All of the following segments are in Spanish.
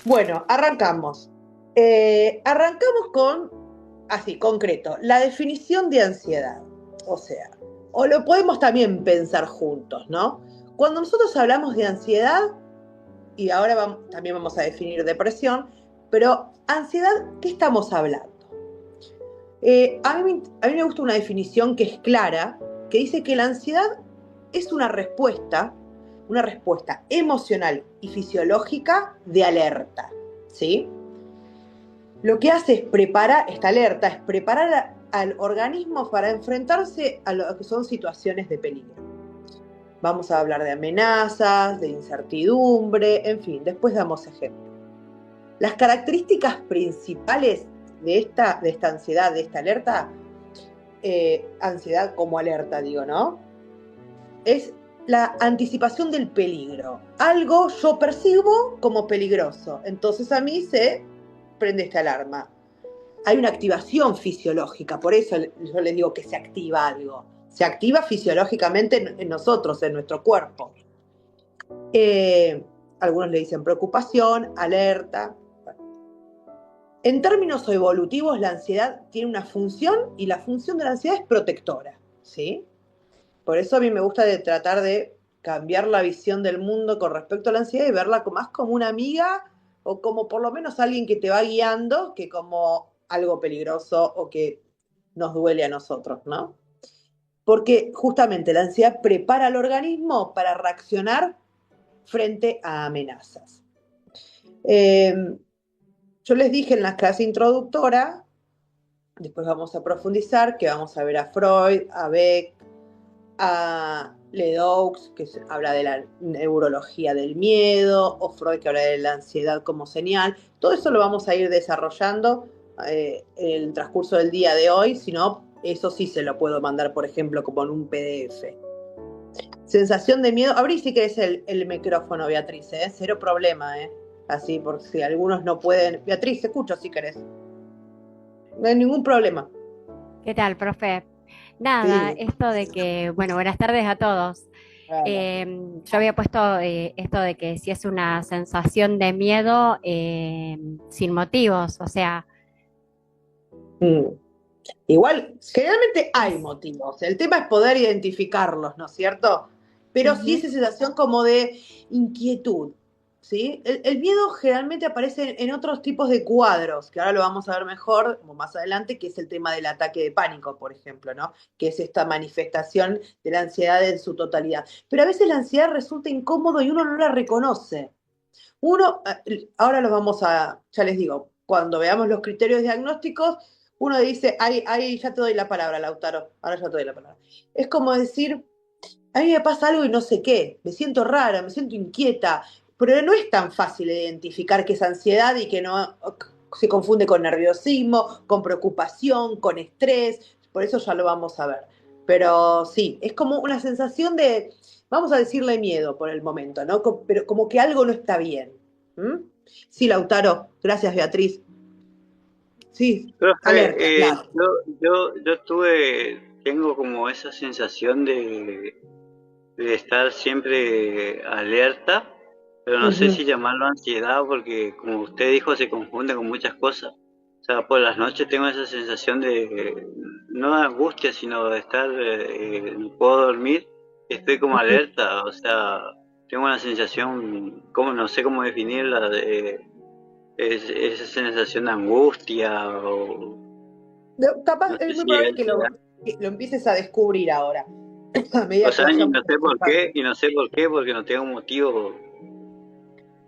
Bueno, arrancamos. Arrancamos con, así, concreto, la definición de ansiedad. O sea, o lo podemos también pensar juntos, ¿no? Cuando nosotros hablamos de ansiedad, y ahora también vamos a definir depresión, pero ansiedad, ¿qué estamos hablando? A mí me gusta una definición que es clara, que dice que la ansiedad es una respuesta emocional y fisiológica de alerta, ¿sí? Lo que hace es preparar, esta alerta es preparar al organismo para enfrentarse a lo que son situaciones de peligro. Vamos a hablar de amenazas, de incertidumbre, en fin, después damos ejemplos. Las características principales de esta ansiedad, de esta alerta, ansiedad como alerta, digo, ¿no? Es la anticipación del peligro. Algo yo percibo como peligroso, entonces a mí se prende esta alarma. Hay una activación fisiológica, por eso yo les digo que se activa algo. Se activa fisiológicamente en nosotros, en nuestro cuerpo. Eh, Algunos le dicen preocupación, alerta. En términos evolutivos, la ansiedad tiene una función y la función de la ansiedad es protectora, ¿sí? Por eso a mí me gusta tratar de cambiar la visión del mundo con respecto a la ansiedad y verla más como una amiga o como por lo menos alguien que te va guiando que como algo peligroso o que nos duele a nosotros, ¿no? Porque justamente la ansiedad prepara al organismo para reaccionar frente a amenazas. Eh, yo les dije en la clase introductora, después vamos a profundizar, que vamos a ver a Freud, a Beck, a Ledoux, que habla de la neurología del miedo, o Freud, que habla de la ansiedad como señal. Todo eso lo vamos a ir desarrollando en el transcurso del día de hoy, si no, eso sí se lo puedo mandar, por ejemplo, como en un PDF. Sensación de miedo. Abrí si querés el micrófono, Beatriz, ¿eh? Cero problema, ¿eh? Así, por si algunos no pueden. Beatriz, escucho si querés. No hay ningún problema. ¿Qué tal, profe? Nada, Sí, esto de que, bueno, buenas tardes a todos. claro. Yo había puesto esto de que si es una sensación de miedo sin motivos, o sea, Mm. Igual, generalmente hay es... motivos. El tema es poder identificarlos, ¿no es cierto? Pero sí Ujú. esa sensación como de inquietud, ¿sí? El miedo generalmente aparece en otros tipos de cuadros, que ahora lo vamos a ver mejor, como más adelante, que es el tema del ataque de pánico, por ejemplo, ¿no? Que es esta manifestación de la ansiedad en su totalidad. Pero a veces la ansiedad resulta incómodo y uno no la reconoce. Uno, ahora los vamos a, ya les digo, cuando veamos los criterios diagnósticos, uno dice, ay, ya te doy la palabra, Lautaro, ahora ya te doy la palabra. Es como decir, a mí me pasa algo y no sé qué, me siento rara, me siento inquieta, pero no es tan fácil de identificar que es ansiedad y que no se confunde con nerviosismo, con preocupación, con estrés, por eso ya lo vamos a ver. Pero sí, es como una sensación de, vamos a decirle miedo por el momento, ¿no? Pero como que algo no está bien. ¿Mm? Sí, Lautaro, gracias Beatriz. Sí, alerta, Profe, claro. tengo como esa sensación de estar siempre alerta, pero no sé Ujú. si llamarlo ansiedad porque como usted dijo se confunde con muchas cosas. O sea, por las noches tengo esa sensación de, no de angustia, sino de estar, no puedo dormir, estoy como alerta, o sea, tengo una sensación, como no sé cómo definirla, esa sensación de angustia o Capaz no es sé muy si es probable ansiedad. que lo empieces a descubrir ahora, a O medida que sea, y vayamos no sé por qué, participando. y no sé por qué, porque no tengo motivo.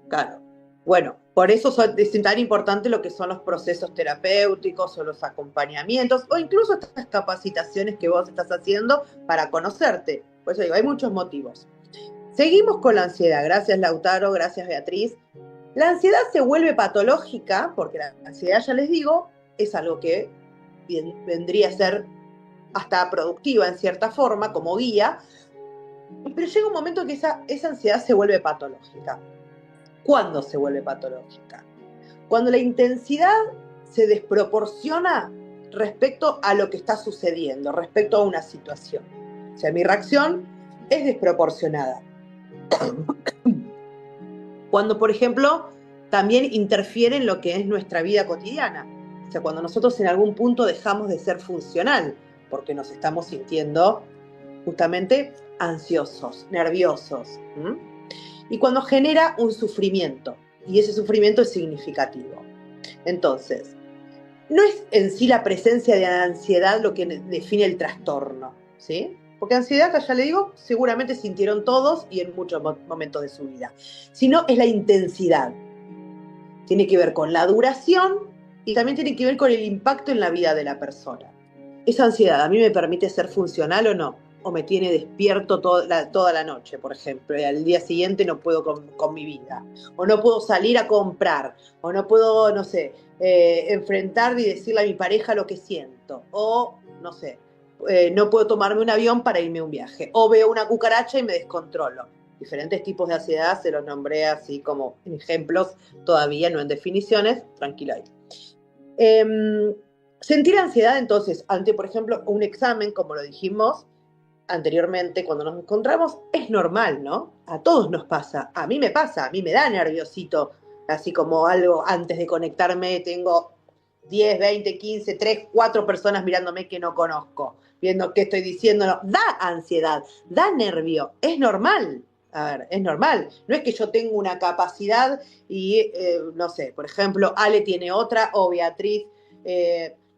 Claro. Bueno, por eso es tan importante lo que son los procesos terapéuticos o los acompañamientos o incluso estas capacitaciones que vos estás haciendo para conocerte. Por eso digo, hay muchos motivos. Seguimos con la ansiedad. Gracias Lautaro, gracias Beatriz. La ansiedad se vuelve patológica porque la ansiedad, ya les digo, es algo que vendría a ser hasta productiva en cierta forma como guía, pero llega un momento que esa ansiedad se vuelve patológica. ¿Cuándo se vuelve patológica? Cuando la intensidad se desproporciona respecto a lo que está sucediendo, respecto a una situación. O sea, mi reacción es desproporcionada. Cuando, por ejemplo, también interfiere en lo que es nuestra vida cotidiana. O sea, cuando nosotros en algún punto dejamos de ser funcional, porque nos estamos sintiendo justamente ansiosos, nerviosos. ¿M? Y cuando genera un sufrimiento, y ese sufrimiento es significativo. Entonces, no es en sí la presencia de ansiedad lo que define el trastorno, ¿sí? Porque ansiedad, ya le digo, seguramente sintieron todos y en muchos momentos de su vida, sino es la intensidad. Tiene que ver con la duración y también tiene que ver con el impacto en la vida de la persona. ¿Esa ansiedad a mí me permite ser funcional o no? ¿O me tiene despierto toda la noche, por ejemplo, y al día siguiente no puedo con mi vida? ¿O no puedo salir a comprar? ¿O no puedo, no sé, enfrentar y decirle a mi pareja lo que siento? ¿O, no sé, no puedo tomarme un avión para irme a un viaje? ¿O veo una cucaracha y me descontrolo? Diferentes tipos de ansiedad, se los nombré así como en ejemplos, todavía no en definiciones, tranquilo ahí. Sentir ansiedad, entonces, ante, por ejemplo, un examen, como lo dijimos anteriormente, cuando nos encontramos, es normal, ¿no? A todos nos pasa. A mí me pasa, a mí me da nerviosito, así como algo antes de conectarme, tengo 10, 20, 15, 3, 4 personas mirándome que no conozco, viendo qué estoy diciendo. No. Da ansiedad, da nervio, es normal. A ver, es normal. No es que yo tengo una capacidad y, no sé, por ejemplo, Ale tiene otra o Beatriz.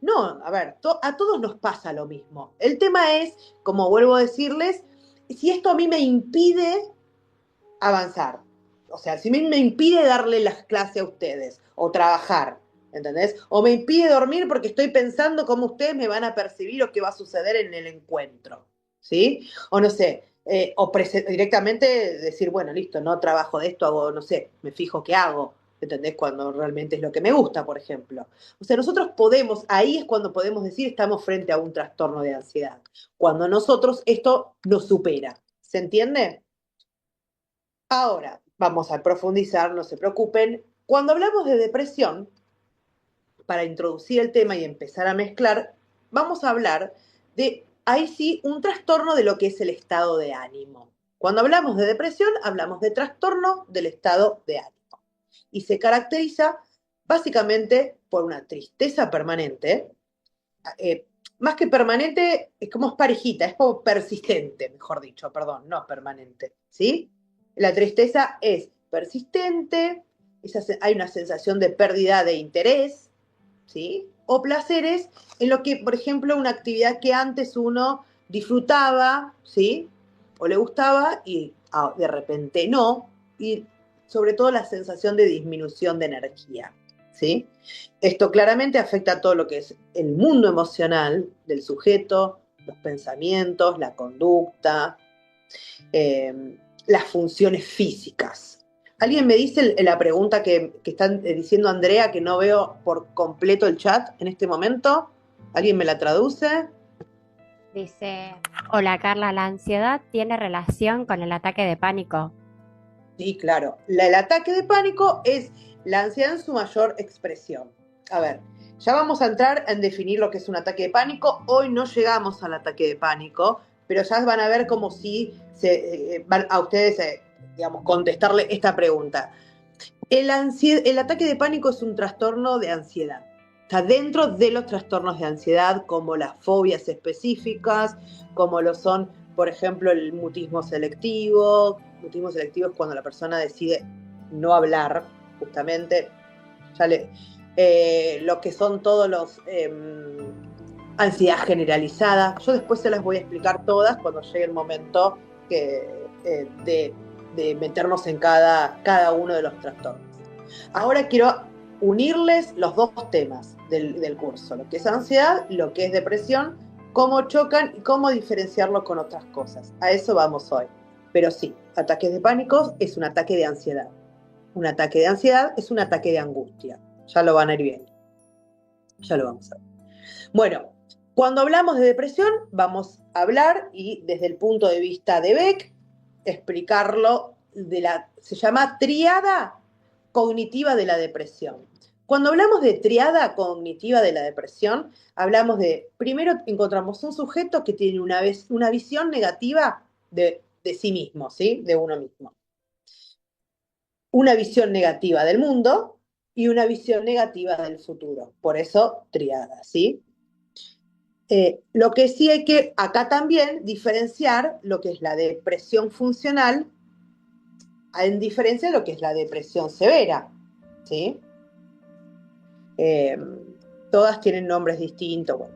No, a ver, a todos nos pasa lo mismo. El tema es, como vuelvo a decirles, si esto a mí me impide avanzar. O sea, si me impide darle las clases a ustedes o trabajar, ¿entendés? O me impide dormir porque estoy pensando cómo ustedes me van a percibir o qué va a suceder en el encuentro, ¿sí? O no sé, o directamente decir, bueno, listo, no trabajo de esto, hago, no sé, me fijo qué hago, ¿entendés? Cuando realmente es lo que me gusta, por ejemplo. O sea, nosotros podemos, ahí es cuando podemos decir estamos frente a un trastorno de ansiedad. Cuando nosotros esto nos supera. ¿Se entiende? Ahora, vamos a profundizar, no se preocupen. Cuando hablamos de depresión, para introducir el tema y empezar a mezclar, vamos a hablar de, ahí sí, un trastorno de lo que es el estado de ánimo. Cuando hablamos de depresión, hablamos de trastorno del estado de ánimo. Y se caracteriza básicamente por una tristeza permanente, más que permanente, es como es parejita, es como persistente, mejor dicho, perdón, no permanente, ¿sí? La tristeza es persistente, hay una sensación de pérdida de interés, ¿sí? O placeres en lo que, por ejemplo, una actividad que antes uno disfrutaba, ¿sí? O le gustaba y de repente no, y sobre todo la sensación de disminución de energía, ¿sí? Esto claramente afecta a todo lo que es el mundo emocional del sujeto, los pensamientos, la conducta, las funciones físicas. ¿Alguien me dice la pregunta que están diciendo Andrea, que no veo por completo el chat en este momento? ¿Alguien me la traduce? Dice, hola Carla, ¿la ansiedad tiene relación con el ataque de pánico? Sí, claro. El ataque de pánico es la ansiedad en su mayor expresión. A ver, ya vamos a entrar en definir lo que es un ataque de pánico. Hoy no llegamos al ataque de pánico, pero ya van a ver como si van a ustedes, digamos, contestarle esta pregunta. El ataque de pánico es un trastorno de ansiedad. Está dentro de los trastornos de ansiedad, como las fobias específicas, como lo son, por ejemplo, el mutismo selectivo. Mutismo selectivo es cuando la persona decide no hablar, justamente. Lo que son todos los ansiedad generalizada. Yo después se las voy a explicar todas cuando llegue el momento de meternos en cada uno de los trastornos. Ahora quiero unirles los dos temas del curso, lo que es ansiedad, lo que es depresión, cómo chocan y cómo diferenciarlo con otras cosas. A eso vamos hoy. Pero sí, ataques de pánico es un ataque de ansiedad. Un ataque de ansiedad es un ataque de angustia. Ya lo van a ir viendo. Ya lo vamos a ver. Bueno, cuando hablamos de depresión, vamos a hablar, y desde el punto de vista de Beck, explicarlo, se llama tríada cognitiva de la depresión. Cuando hablamos de triada cognitiva de la depresión, hablamos de, primero encontramos un sujeto que tiene una visión negativa de sí mismo, ¿sí? De uno mismo. una visión negativa del mundo y una visión negativa del futuro. Por eso, tríada, ¿sí? Lo que sí hay que acá también diferenciar lo que es la depresión funcional en diferencia de lo que es la depresión severa, ¿sí? Todas tienen nombres distintos, bueno,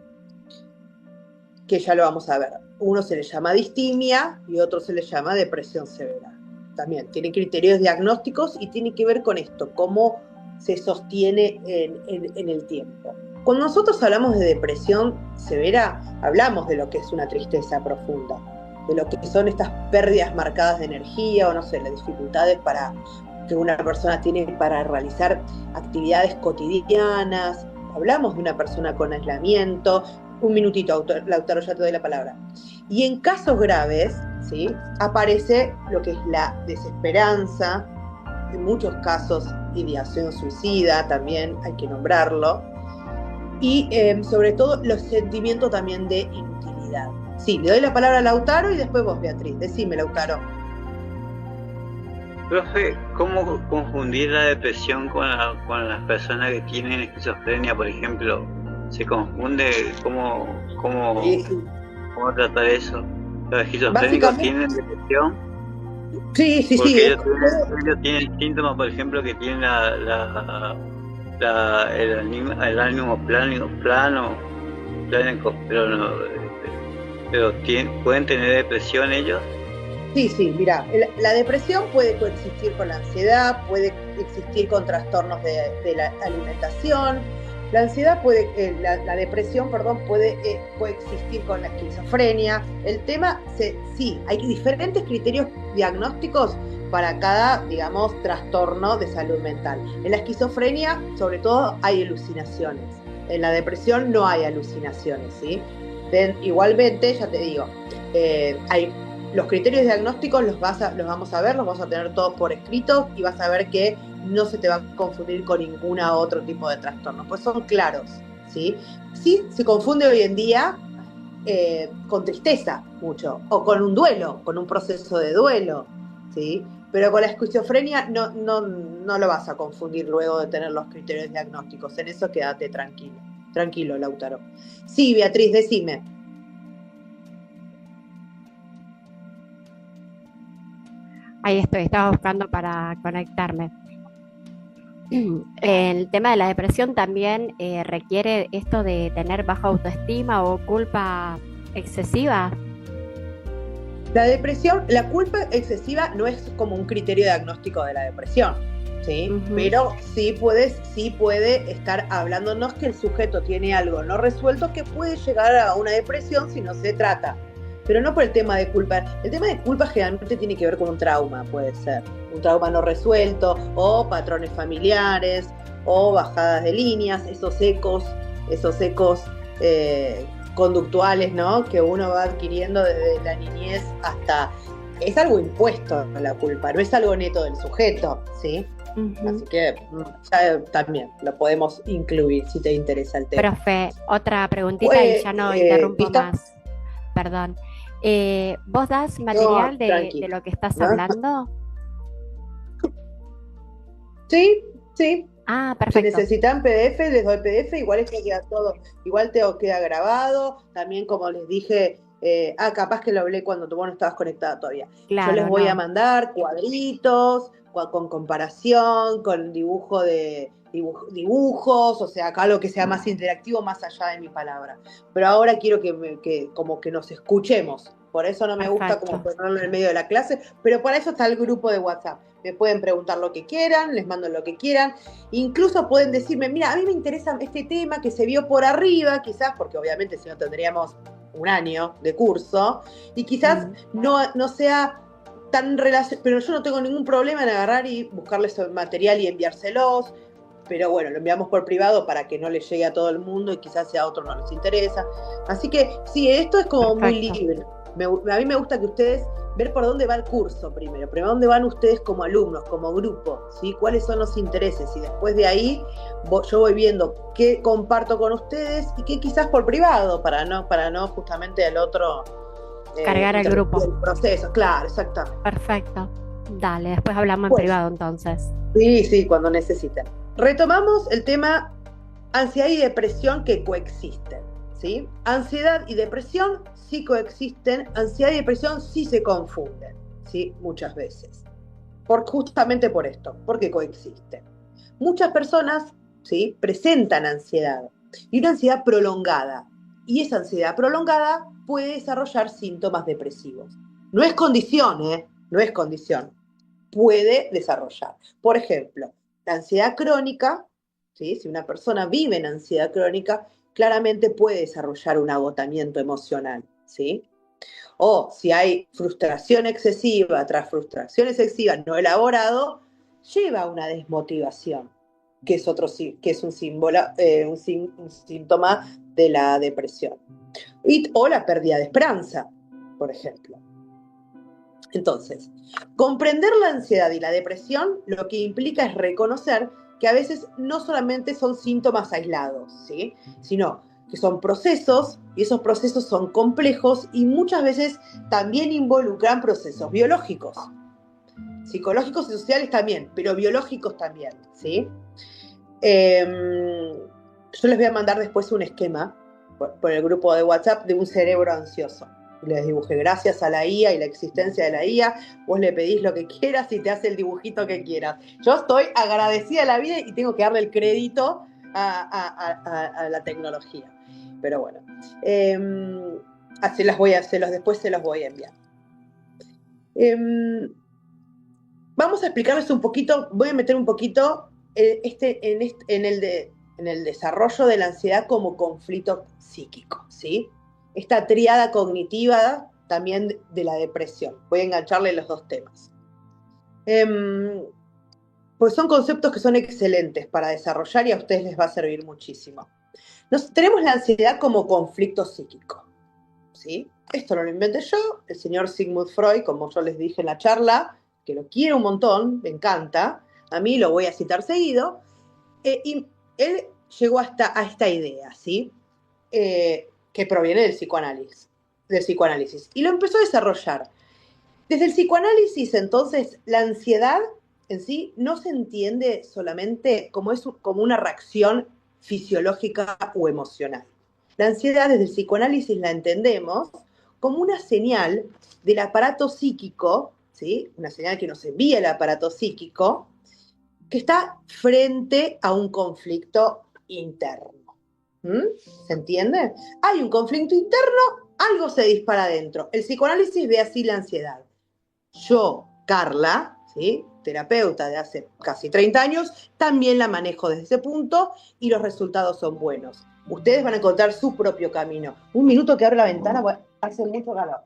que ya lo vamos a ver. Uno se le llama distimia y otro se le llama depresión severa. También tiene criterios diagnósticos y tiene que ver con esto, cómo se sostiene en el tiempo. Cuando nosotros hablamos de depresión severa, hablamos de lo que es una tristeza profunda, de lo que son estas pérdidas marcadas de energía o no sé, las dificultades que una persona tiene para realizar actividades cotidianas. Hablamos de una persona con aislamiento. Un minutito, Lautaro, ya te doy la palabra. Y en casos graves, ¿sí?, aparece lo que es la desesperanza, en muchos casos ideación suicida, también hay que nombrarlo, y sobre todo los sentimientos también de inutilidad. Sí, le doy la palabra a Lautaro y después vos, Beatriz. Decime, Lautaro. Profe, ¿cómo confundir la depresión con las personas que tienen esquizofrenia, por ejemplo? ¿Se confunde? ¿Cómo tratar eso? ¿Los esquizofrénicos tienen depresión? Sí. Porque ellos tienen síntomas, por ejemplo, que tienen el ánimo plano, pero ¿pueden tener depresión ellos? Sí, mira, la depresión puede coexistir con la ansiedad, puede existir con trastornos de la alimentación. La ansiedad la depresión, puede coexistir con la esquizofrenia. El tema, sí, hay diferentes criterios diagnósticos para cada, digamos, trastorno de salud mental. En la esquizofrenia, sobre todo, hay alucinaciones. En la depresión no hay alucinaciones, ¿sí? Igualmente, ya te digo, hay los criterios diagnósticos los vamos a ver, los vamos a tener todos por escrito y vas a ver que no se te va a confundir con ninguna otro tipo de trastorno, pues son claros, ¿sí? Sí, se confunde hoy en día con tristeza mucho, o con un duelo, con un proceso de duelo, ¿sí? Pero con la esquizofrenia no lo vas a confundir luego de tener los criterios diagnósticos, en eso quédate tranquilo, Lautaro. Sí, Beatriz, decime. Ahí estoy, estaba buscando para conectarme. El tema de la depresión también requiere esto de tener baja autoestima o culpa excesiva. La culpa excesiva no es como un criterio diagnóstico de la depresión, ¿sí? Uh-huh. Pero sí puede estar hablándonos que el sujeto tiene algo no resuelto que puede llegar a una depresión si no se trata. Pero no por el tema de culpa. El tema de culpa generalmente tiene que ver con un trauma, puede ser. Un trauma no resuelto, o patrones familiares, o bajadas de líneas, esos ecos conductuales, ¿no?, que uno va adquiriendo desde la niñez hasta... Es algo impuesto la culpa, no es algo neto del sujeto, ¿sí? Uh-huh. Así que ya también lo podemos incluir si te interesa el tema. Profe, otra preguntita y ya no interrumpo más. Perdón. ¿Vos das material de lo que estás hablando? Sí. Ah, perfecto. Si necesitan PDF, les doy PDF, igual es que queda todo, igual te queda grabado, también como les dije, capaz que lo hablé cuando vos no estabas conectada todavía. Claro, yo les voy a mandar cuadritos, con comparación, con dibujos, o sea, acá lo que sea más interactivo, más allá de mi palabra. Pero ahora quiero que como que nos escuchemos. Por eso no me gusta como ponerlo en el medio de la clase, pero para eso está el grupo de WhatsApp. Me pueden preguntar lo que quieran, les mando lo que quieran. Incluso pueden decirme, mira, a mí me interesa este tema que se vio por arriba, quizás, porque obviamente si no tendríamos un año de curso, y quizás no sea tan relacionado, pero yo no tengo ningún problema en agarrar y buscarles el material y enviárselos. Pero bueno, lo enviamos por privado para que no le llegue a todo el mundo y quizás si a otros no les interesa. Así que sí, esto es como muy libre. A mí me gusta que ustedes ver por dónde va el curso primero dónde van ustedes como alumnos, como grupo, ¿sí? Cuáles son los intereses y después de ahí yo voy viendo qué comparto con ustedes y qué quizás por privado para no justamente al otro cargar el grupo. El proceso, claro, exactamente. Perfecto. Dale, después hablamos en privado entonces. Sí, cuando necesiten. Retomamos el tema ansiedad y depresión que coexisten, ¿sí? Ansiedad y depresión sí coexisten, ansiedad y depresión sí se confunden, ¿sí? Muchas veces. Justamente por esto, porque coexisten. Muchas personas, ¿sí?, presentan ansiedad y una ansiedad prolongada. Y esa ansiedad prolongada puede desarrollar síntomas depresivos. No es condición, no es condición. Puede desarrollar. Por ejemplo, la ansiedad crónica, ¿sí?, si una persona vive en ansiedad crónica, claramente puede desarrollar un agotamiento emocional, ¿sí? O si hay frustración excesiva tras frustración excesiva no elaborado, lleva a una desmotivación, que es un símbolo, un síntoma de la depresión. O la pérdida de esperanza, por ejemplo. Entonces, comprender la ansiedad y la depresión lo que implica es reconocer que a veces no solamente son síntomas aislados, ¿sí?, sino que son procesos, y esos procesos son complejos y muchas veces también involucran procesos biológicos, psicológicos y sociales también, pero biológicos también, ¿sí? Yo les voy a mandar después un esquema por el grupo de WhatsApp de un cerebro ansioso. Les dibujé, gracias a la IA y la existencia de la IA, vos le pedís lo que quieras y te hace el dibujito que quieras. Yo estoy agradecida a la vida y tengo que darle el crédito a la tecnología. Pero bueno, así después se los voy a enviar. Vamos a explicarles un poquito, voy a meter un poquito en el desarrollo de la ansiedad como conflicto psíquico, ¿sí? Esta tríada cognitiva también de la depresión. Voy a engancharle los dos temas. Pues son conceptos que son excelentes para desarrollar y a ustedes les va a servir muchísimo. Tenemos la ansiedad como conflicto psíquico, ¿sí? Esto no lo inventé yo, el señor Sigmund Freud, como yo les dije en la charla, que lo quiero un montón, me encanta, a mí lo voy a citar seguido, y él llegó a esta idea, ¿sí?, que proviene del psicoanálisis, y lo empezó a desarrollar. Desde el psicoanálisis, entonces, la ansiedad en sí no se entiende solamente como una reacción fisiológica o emocional. La ansiedad desde el psicoanálisis la entendemos como una señal del aparato psíquico, ¿sí?, una señal que nos envía el aparato psíquico, que está frente a un conflicto interno. ¿Se entiende? Hay un conflicto interno, algo se dispara adentro. El psicoanálisis ve así la ansiedad. Yo, Carla, ¿sí?, terapeuta de hace casi 30 años, también la manejo desde ese punto y los resultados son buenos. Ustedes van a encontrar su propio camino. Un minuto que abro la ventana, hace mucho calor.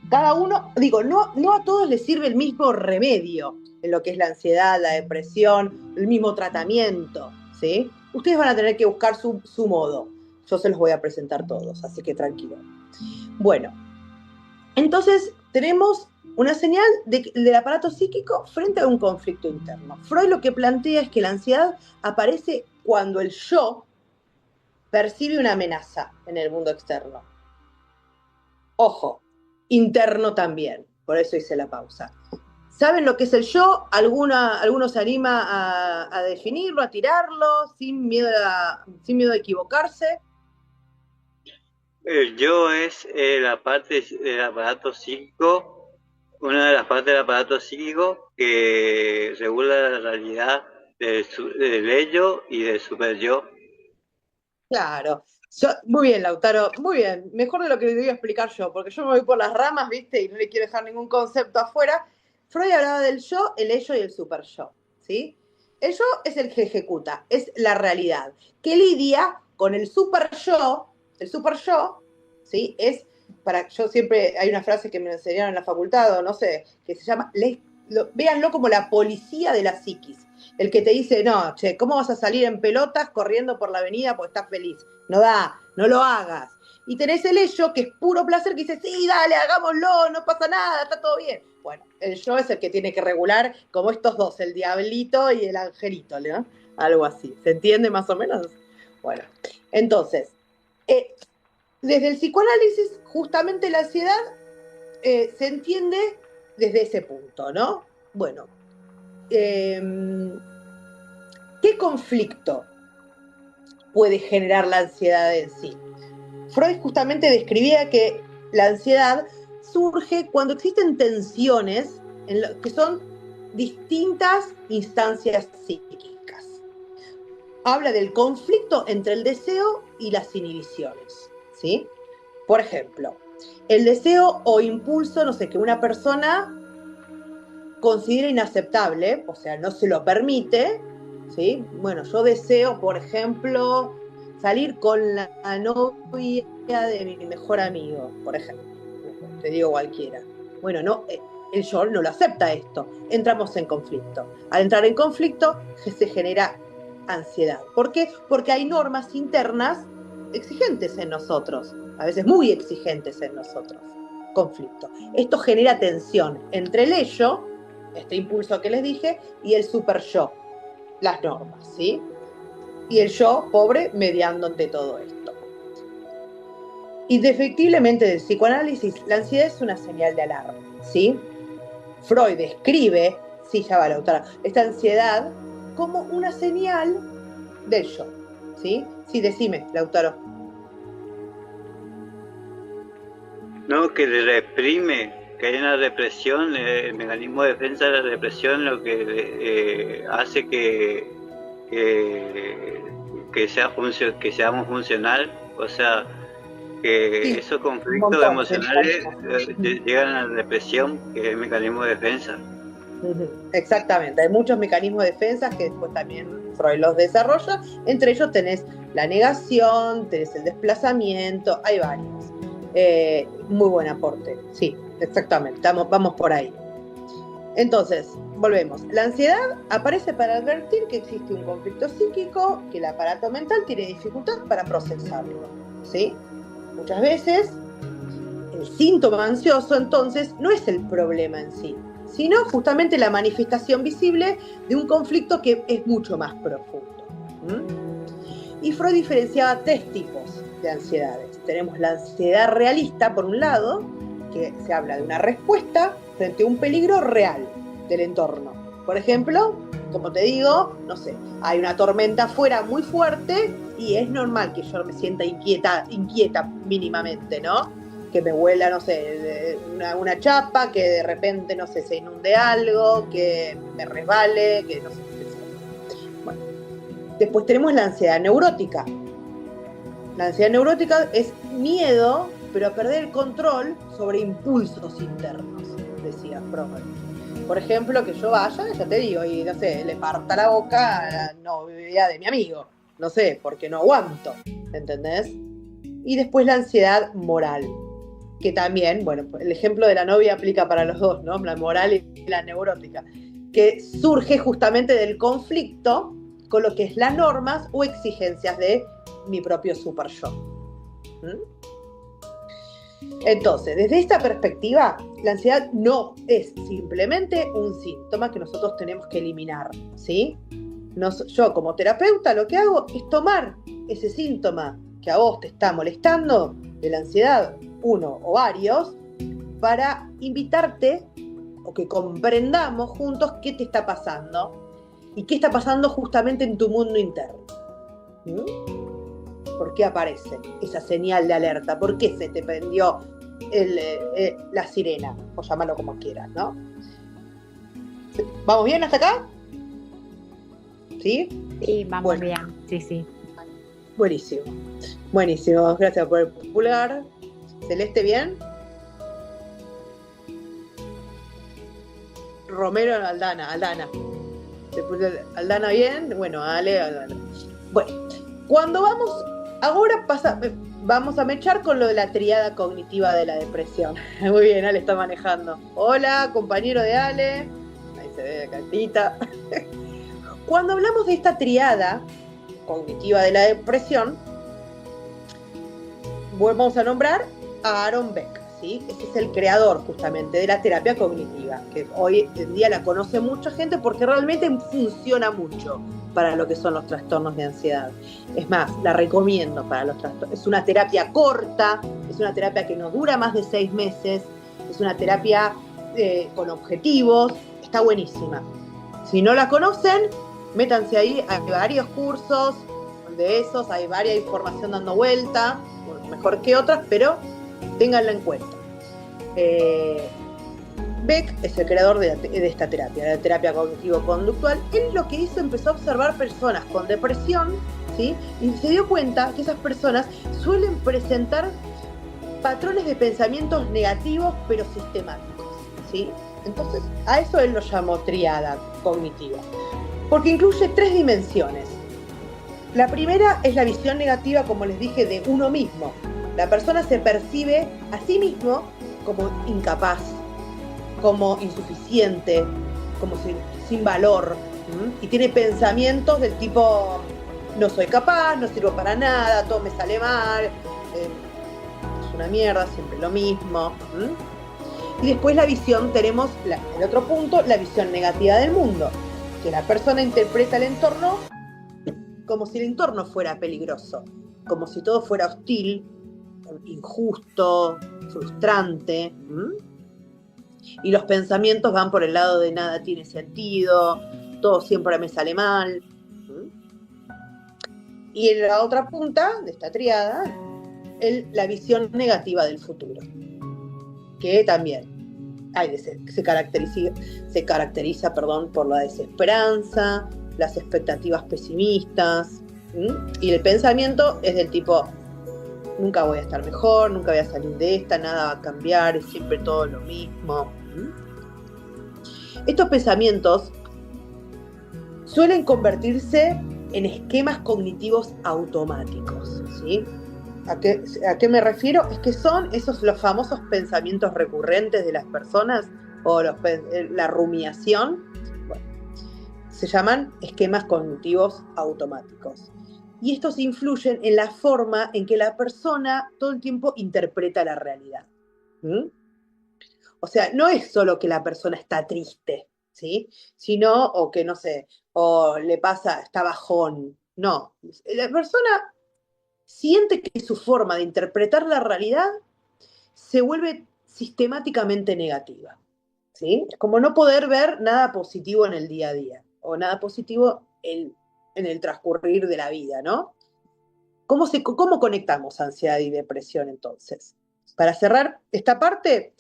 Cada uno, digo, no a todos les sirve el mismo remedio en lo que es la ansiedad, la depresión, el mismo tratamiento, ¿sí? Ustedes van a tener que buscar su modo. Yo se los voy a presentar todos, así que tranquilo. Bueno, entonces tenemos una señal del aparato psíquico frente a un conflicto interno. Freud lo que plantea es que la ansiedad aparece cuando el yo percibe una amenaza en el mundo externo. Ojo, interno también, por eso hice la pausa. ¿Saben lo que es el yo? ¿Alguno se anima a definirlo, a tirarlo, sin miedo a equivocarse? El yo es la parte del aparato psíquico, una de las partes del aparato psíquico que regula la realidad del ello y del super yo. Claro. Muy bien, Lautaro, muy bien. Mejor de lo que le voy a explicar yo, porque yo me voy por las ramas, ¿viste? Y no le quiero dejar ningún concepto afuera. Freud hablaba del yo, el ello y el super yo, ¿sí? El yo es el que ejecuta, es la realidad, que lidia con el super yo, ¿sí? Yo siempre, hay una frase que me enseñaron en la facultad, o no sé, que se llama, véanlo como la policía de la psiquis. El que te dice, no, che, ¿cómo vas a salir en pelotas corriendo por la avenida porque estás feliz? No da, no lo hagas. Y tenés el ello, que es puro placer, que dice, sí, dale, hagámoslo, no pasa nada, está todo bien. Bueno, el yo es el que tiene que regular, como estos dos, el diablito y el angelito, ¿no? Algo así. ¿Se entiende más o menos? Bueno, entonces, desde el psicoanálisis, justamente la ansiedad se entiende desde ese punto, ¿no? Bueno, ¿qué conflicto puede generar la ansiedad en sí? Freud justamente describía que la ansiedad surge cuando existen tensiones que son distintas instancias psíquicas. Habla del conflicto entre el deseo y las inhibiciones, ¿sí? Por ejemplo, el deseo o impulso, no sé, que una persona considera inaceptable, o sea, no se lo permite, ¿sí? Bueno, yo deseo, por ejemplo, salir con la novia de mi mejor amigo, por ejemplo, te digo cualquiera. Bueno, no, el yo no lo acepta esto, entramos en conflicto. Al entrar en conflicto se genera ansiedad. ¿Por qué? Porque hay normas internas exigentes en nosotros, a veces muy exigentes en nosotros. Conflicto. Esto genera tensión entre el ello, este impulso que les dije, y el super yo, las normas, ¿sí? Y el yo, pobre, mediando ante todo esto. Indefectiblemente del psicoanálisis, la ansiedad es una señal de alarma, ¿sí? Freud describe, sí, ya va la autora, esta ansiedad como una señal del yo, ¿sí? Sí, decime, Lautaro. No, que reprime, que hay una represión, el mecanismo de defensa de la represión lo que hace que seamos funcional, o sea, que sí, esos conflictos emocionales llegan a la represión, que es el mecanismo de defensa. Exactamente, hay muchos mecanismos de defensa que después también Freud los desarrolla, entre ellos tenés la negación, tenés el desplazamiento, hay varios. Muy buen aporte, sí, exactamente, vamos por ahí. Entonces, volvemos. La ansiedad aparece para advertir que existe un conflicto psíquico, que el aparato mental tiene dificultad para procesarlo, ¿sí? Muchas veces, el síntoma ansioso, entonces, no es el problema en sí, sino justamente la manifestación visible de un conflicto que es mucho más profundo. Y Freud diferenciaba 3 tipos de ansiedades. Tenemos la ansiedad realista, por un lado, que se habla de una respuesta frente a un peligro real del entorno. Por ejemplo, como te digo, no sé, hay una tormenta afuera muy fuerte y es normal que yo me sienta inquieta mínimamente, ¿no? Que me huela, no sé, una chapa, que de repente, no sé, se inunde algo, que me resbale, que no sé qué sea. Bueno, después tenemos la ansiedad neurótica. La ansiedad neurótica es miedo, pero a perder el control sobre impulsos internos, decía Freud. Por ejemplo, que yo vaya, ya te digo, y no sé, le parta la boca a la novia de mi amigo, no sé, porque no aguanto, ¿entendés? Y después la ansiedad moral, que también, bueno, el ejemplo de la novia aplica para los dos, ¿no? La moral y la neurótica, que surge justamente del conflicto con lo que es las normas o exigencias de mi propio super yo. Entonces, desde esta perspectiva, la ansiedad no es simplemente un síntoma que nosotros tenemos que eliminar, ¿sí? Yo como terapeuta lo que hago es tomar ese síntoma que a vos te está molestando, de la ansiedad, uno o varios, para invitarte o que comprendamos juntos qué te está pasando y qué está pasando justamente en tu mundo interno. ¿Por qué aparece esa señal de alerta? ¿Por qué se te prendió la sirena? O llamarlo como quieras, ¿no? ¿Vamos bien hasta acá? ¿Sí? Sí, vamos bien, sí. Buenísimo, buenísimo. Gracias por el pulgar. ¿Celeste bien? Romero, Aldana. Aldana bien, bueno, Ale, Aldana. Bueno, cuando vamos a mechar con lo de la tríada cognitiva de la depresión. Muy bien, Ale está manejando. Hola, compañero de Ale. Ahí se ve la cartita. Cuando hablamos de esta tríada cognitiva de la depresión, vamos a nombrar a Aaron Beck, ¿sí? Este es el creador justamente de la terapia cognitiva, que hoy en día la conoce mucha gente porque realmente funciona mucho para lo que son los trastornos de ansiedad. Es más, la recomiendo para los trastornos. Es una terapia corta, es una terapia que no dura más de 6 meses, es una terapia con objetivos, está buenísima. Si no la conocen, métanse ahí, hay varios cursos de esos, hay varias información dando vuelta, mejor que otras, pero ténganla en cuenta. Beck es el creador de esta terapia, la terapia cognitivo-conductual. Él lo que hizo, empezó a observar personas con depresión, ¿sí? Y se dio cuenta que esas personas suelen presentar patrones de pensamientos negativos, pero sistemáticos, ¿sí? Entonces, a eso él lo llamó tríada cognitiva, porque incluye 3 dimensiones. La primera es la visión negativa, como les dije, de uno mismo. La persona se percibe a sí mismo como incapaz, como insuficiente, como sin valor, y tiene pensamientos del tipo: no soy capaz, no sirvo para nada, todo me sale mal, es una mierda, siempre lo mismo. Y después la visión, tenemos el otro punto, la visión negativa del mundo, que la persona interpreta el entorno como si el entorno fuera peligroso, como si todo fuera hostil, injusto, frustrante. Y los pensamientos van por el lado de nada tiene sentido, todo siempre me sale mal. Y en la otra punta de esta tríada, la visión negativa del futuro, que también se caracteriza por la desesperanza, las expectativas pesimistas, y el pensamiento es del tipo: nunca voy a estar mejor, nunca voy a salir de esta, nada va a cambiar, es siempre todo lo mismo. Estos pensamientos suelen convertirse en esquemas cognitivos automáticos, ¿sí? ¿A qué me refiero? Es que son los famosos pensamientos recurrentes de las personas, o la rumiación. Bueno, se llaman esquemas cognitivos automáticos. Y estos influyen en la forma en que la persona todo el tiempo interpreta la realidad. O sea, no es solo que la persona está triste, ¿sí? Sino, o que no sé, o le pasa, está bajón. No, la persona siente que su forma de interpretar la realidad se vuelve sistemáticamente negativa, ¿sí? Es como no poder ver nada positivo en el día a día, o nada positivo en el transcurrir de la vida, ¿no? ¿Cómo conectamos ansiedad y depresión entonces? Para cerrar esta parte,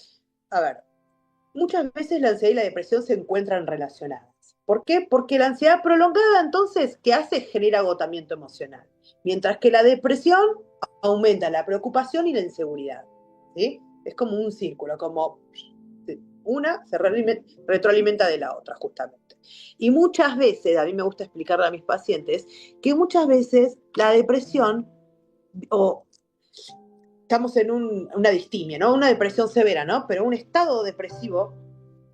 a ver, muchas veces la ansiedad y la depresión se encuentran relacionadas. ¿Por qué? Porque la ansiedad prolongada, entonces, ¿qué hace? Genera agotamiento emocional. Mientras que la depresión aumenta la preocupación y la inseguridad, ¿sí? Es como un círculo, como una se retroalimenta de la otra, justamente. Y muchas veces, a mí me gusta explicarle a mis pacientes, que muchas veces la depresión, o estamos en una distimia, ¿no? Una depresión severa, ¿no? Pero un estado depresivo,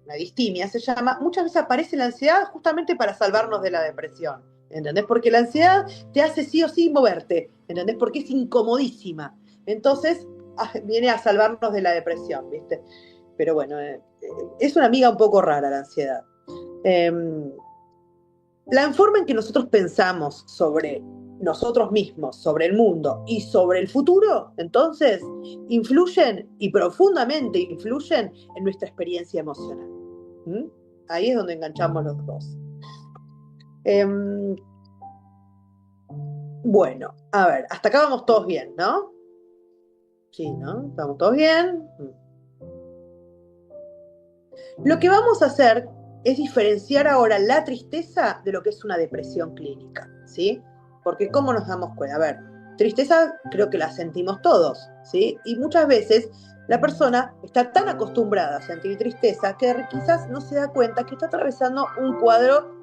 una distimia se llama, muchas veces aparece la ansiedad justamente para salvarnos de la depresión, ¿entendés? Porque la ansiedad te hace sí o sí moverte, ¿entendés? Porque es incomodísima. Entonces, viene a salvarnos de la depresión, ¿viste? Pero bueno, es una amiga un poco rara la ansiedad. La forma en que nosotros pensamos sobre nosotros mismos, sobre el mundo y sobre el futuro, entonces, influyen y profundamente influyen en nuestra experiencia emocional. Ahí es donde enganchamos los dos. Bueno, a ver, hasta acá vamos todos bien, ¿no? Sí, ¿no? ¿Estamos todos bien? Lo que vamos a hacer es diferenciar ahora la tristeza de lo que es una depresión clínica, ¿sí? Porque ¿cómo nos damos cuenta? A ver, tristeza creo que la sentimos todos, ¿sí? Y muchas veces la persona está tan acostumbrada a sentir tristeza que quizás no se da cuenta que está atravesando un cuadro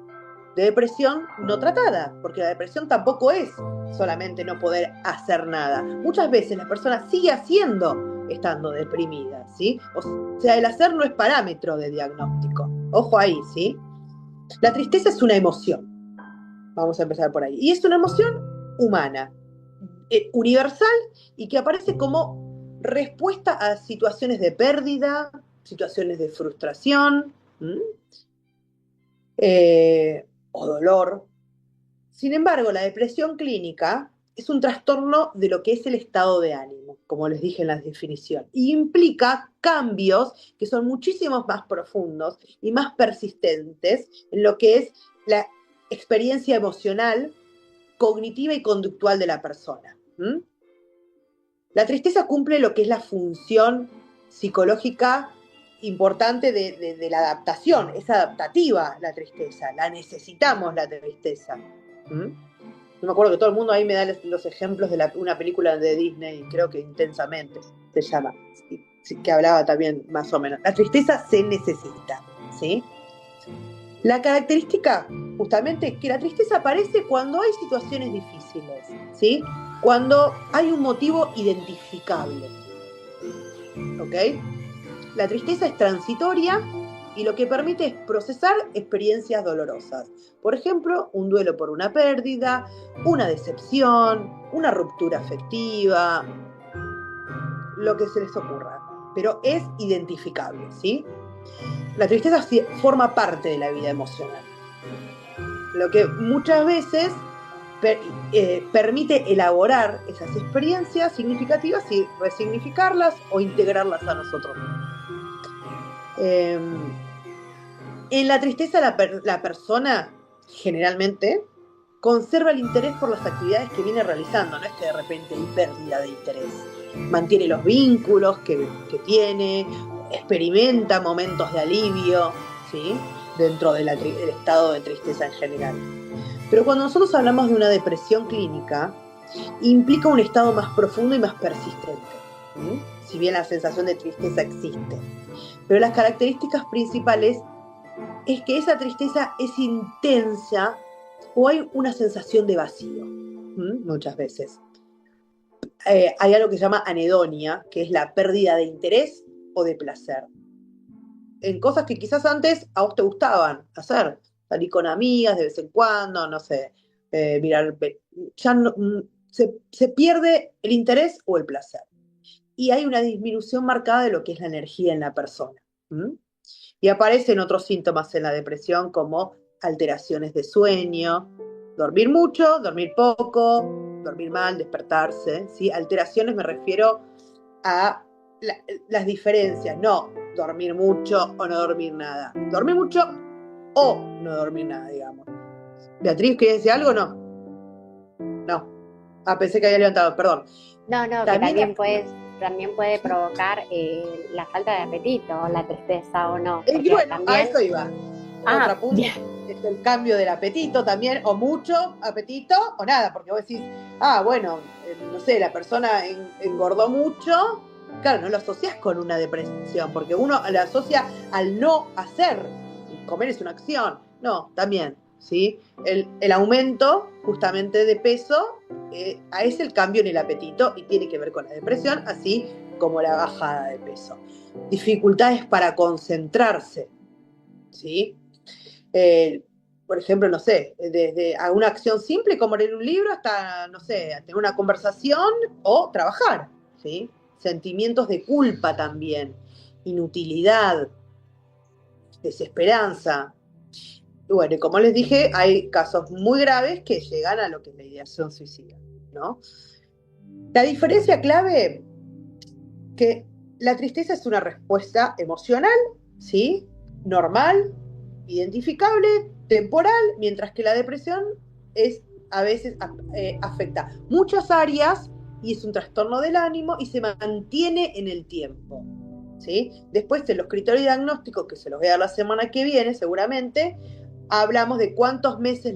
de depresión no tratada, porque la depresión tampoco es solamente no poder hacer nada. Muchas veces la persona sigue haciendo estando deprimida, ¿sí? O sea, el hacer no es parámetro de diagnóstico. Ojo ahí, ¿sí? La tristeza es una emoción. Vamos a empezar por ahí. Y es una emoción humana, universal, y que aparece como respuesta a situaciones de pérdida, situaciones de frustración, o dolor. Sin embargo, la depresión clínica es un trastorno de lo que es el estado de ánimo, como les dije en la definición, y implica cambios que son muchísimo más profundos y más persistentes en lo que es la experiencia emocional, cognitiva y conductual de la persona. La tristeza cumple lo que es la función psicológica importante de la adaptación, es adaptativa la tristeza, la necesitamos la tristeza. Yo me acuerdo que todo el mundo ahí me da los ejemplos de una película de Disney, creo que Intensamente se llama, que hablaba también más o menos. La tristeza se necesita, ¿sí? La característica, justamente, es que la tristeza aparece cuando hay situaciones difíciles, ¿sí? Cuando hay un motivo identificable, ¿ok? La tristeza es transitoria y lo que permite es procesar experiencias dolorosas. Por ejemplo, un duelo por una pérdida, una decepción, una ruptura afectiva, lo que se les ocurra. Pero es identificable, ¿sí? La tristeza forma parte de la vida emocional. Lo que muchas veces permite elaborar esas experiencias significativas y resignificarlas o integrarlas a nosotros mismos. En la tristeza la persona generalmente conserva el interés por las actividades que viene realizando, no es que de repente hay pérdida de interés. Mantiene los vínculos que tiene, experimenta momentos de alivio, ¿sí? Dentro del estado de tristeza en general. Pero cuando nosotros hablamos de una depresión clínica, implica un estado más profundo y más persistente, ¿sí? Si bien la sensación de tristeza existe. Pero las características principales es que esa tristeza es intensa o hay una sensación de vacío, muchas veces. Hay algo que se llama anedonia, que es la pérdida de interés o de placer. En cosas que quizás antes a vos te gustaban hacer, salir con amigas de vez en cuando, no sé, mirar, ya no, se pierde el interés o el placer. Y hay una disminución marcada de lo que es la energía en la persona. Y aparecen otros síntomas en la depresión como alteraciones de sueño, dormir mucho, dormir poco, dormir mal, despertarse, ¿sí? Alteraciones me refiero a las diferencias, no dormir mucho o no dormir nada. Dormir mucho o no dormir nada, digamos. Beatriz, ¿quieres decir algo o no? No. Pensé que había levantado, perdón. No, también puede provocar la falta de apetito, la tristeza o no. Y bueno, también... a eso iba. Otro punto es el cambio del apetito también, o mucho apetito o nada, porque vos decís, bueno, no sé, la persona engordó mucho, claro, no lo asocias con una depresión, porque uno lo asocia al no hacer, y comer es una acción. No, también, ¿sí? El aumento justamente de peso es el cambio en el apetito y tiene que ver con la depresión, así como la bajada de peso. Dificultades para concentrarse, ¿sí? Por ejemplo, no sé, desde una acción simple como leer un libro hasta, no sé, tener una conversación o trabajar, ¿sí? Sentimientos de culpa también, inutilidad, desesperanza. Y bueno, y como les dije, hay casos muy graves que llegan a lo que es la ideación suicida, ¿no? La diferencia clave, que la tristeza es una respuesta emocional, ¿sí? Normal, identificable, temporal, mientras que la depresión a veces afecta muchas áreas y es un trastorno del ánimo y se mantiene en el tiempo, ¿sí? Después de los criterios diagnósticos, que se los voy a dar la semana que viene seguramente, hablamos de cuántos meses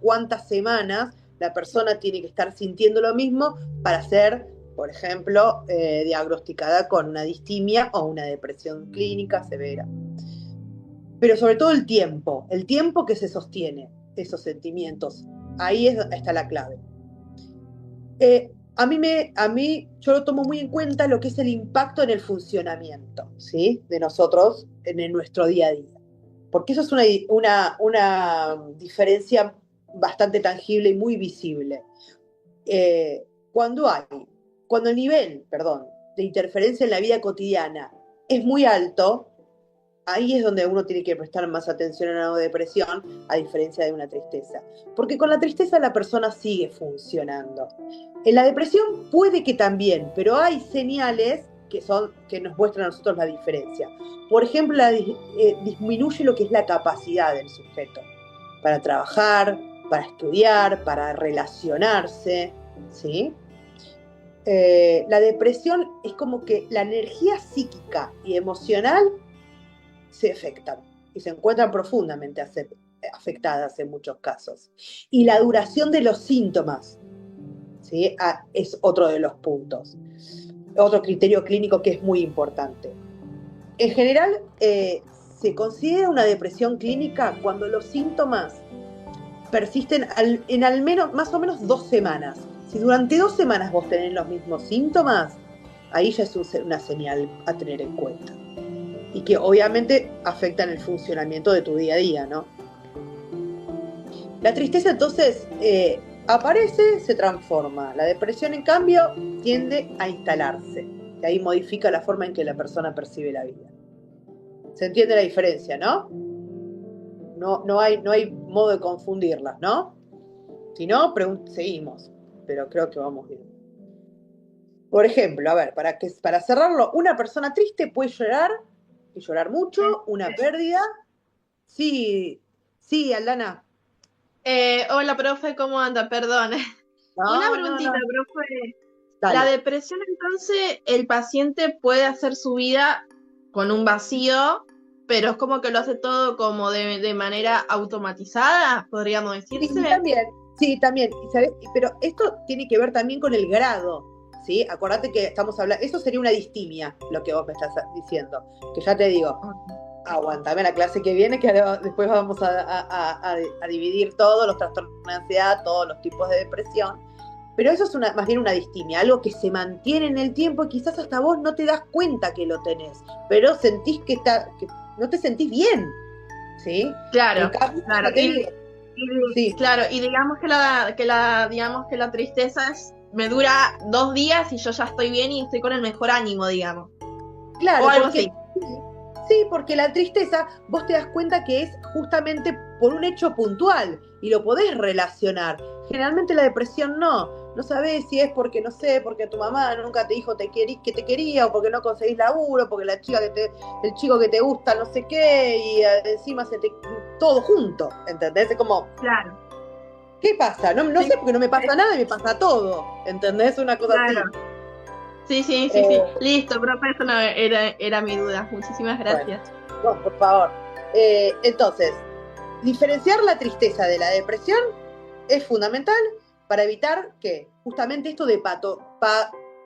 cuántas semanas la persona tiene que estar sintiendo lo mismo para ser, por ejemplo, diagnosticada con una distimia o una depresión clínica severa. Pero sobre todo el tiempo que se sostiene esos sentimientos, ahí está la clave. A mí yo lo tomo muy en cuenta lo que es el impacto en el funcionamiento, ¿sí? De nosotros en nuestro día a día, porque eso es una diferencia bastante tangible y muy visible. Cuando el nivel, de interferencia en la vida cotidiana es muy alto, ahí es donde uno tiene que prestar más atención a una depresión, a diferencia de una tristeza. Porque con la tristeza la persona sigue funcionando. En la depresión puede que también, pero hay señales que nos muestran a nosotros la diferencia. Por ejemplo, disminuye lo que es la capacidad del sujeto para trabajar, para estudiar, para relacionarse, ¿sí? La depresión es como que la energía psíquica y emocional se afectan y se encuentran profundamente afectadas en muchos casos. Y la duración de los síntomas, ¿sí? Es otro de los puntos. Otro criterio clínico que es muy importante. En general, se considera una depresión clínica cuando los síntomas persisten en al menos, más o menos 2 semanas. Si durante 2 semanas vos tenés los mismos síntomas, ahí ya es una señal a tener en cuenta. Y que obviamente afectan el funcionamiento de tu día a día, ¿no? La tristeza entonces aparece, se transforma. La depresión, en cambio, tiende a instalarse. Y ahí modifica la forma en que la persona percibe la vida. ¿Se entiende la diferencia, no? No hay modo de confundirlas, ¿no? Si no, seguimos. Pero creo que vamos bien. Por ejemplo, a ver, para cerrarlo, una persona triste puede llorar, y llorar mucho, una pérdida. Sí, Aldana. Hola, profe, ¿cómo anda? Perdón. Una preguntita, profe. Dale. La depresión, entonces, el paciente puede hacer su vida con un vacío, pero es como que lo hace todo como de manera automatizada, podríamos decirse. Sí, también. ¿Sabes? Pero esto tiene que ver también con el grado, ¿sí? Acordate que estamos hablando, eso sería una distimia, lo que vos me estás diciendo, que ya te digo, aguantame la clase que viene, que después vamos a dividir todos los trastornos de ansiedad, todos los tipos de depresión. Pero eso es más bien una distimia, algo que se mantiene en el tiempo y quizás hasta vos no te das cuenta que lo tenés, pero sentís que no te sentís bien, ¿sí? Claro, claro. Sí. Claro, y digamos que la tristeza me dura 2 días y yo ya estoy bien y estoy con el mejor ánimo, digamos. Claro, o algo así. Sí, porque la tristeza vos te das cuenta que es justamente por un hecho puntual y lo podés relacionar. Generalmente la depresión no sabés si es porque, no sé, porque tu mamá nunca te dijo que te quería, o porque no conseguís laburo, porque el chico que te gusta no sé qué, y encima todo junto, ¿entendés? Es como, claro. ¿qué pasa? No sé, porque no me pasa nada y me pasa todo, ¿entendés? Una cosa claro. así. Sí. Listo, profe, eso era mi duda. Muchísimas gracias. Bueno, no, por favor. Entonces, diferenciar la tristeza de la depresión es fundamental para evitar que justamente esto de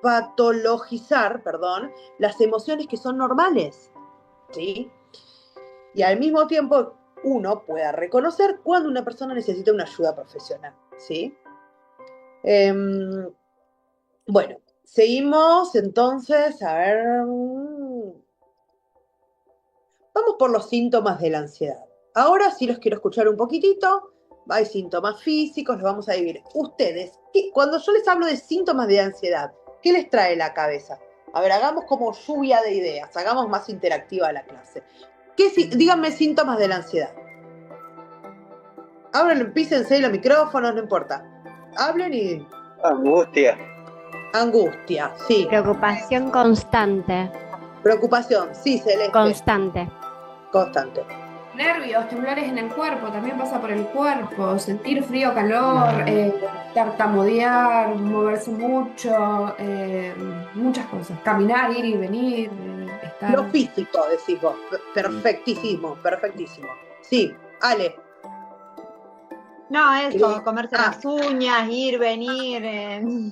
patologizar, las emociones que son normales, ¿sí? Y al mismo tiempo uno pueda reconocer cuando una persona necesita una ayuda profesional, ¿sí? Bueno, seguimos entonces, a ver. Vamos por los síntomas de la ansiedad. Ahora sí los quiero escuchar un poquitito. Hay síntomas físicos, los vamos a dividir. Ustedes, cuando yo les hablo de síntomas de ansiedad, ¿qué les trae la cabeza? A ver, hagamos como lluvia de ideas, hagamos más interactiva la clase. Díganme síntomas de la ansiedad. Hablen, písense los micrófonos, no importa. Hablen y... Angustia, sí. Preocupación constante. Preocupación, sí, Celeste. Constante. Nervios, temblores en el cuerpo, también pasa por el cuerpo, sentir frío, calor, tartamudear, moverse mucho, muchas cosas, caminar, ir y venir, estar... Lo físico, decís vos, perfectísimo. Sí, Ale. No, eso, comerse las uñas, ir, venir.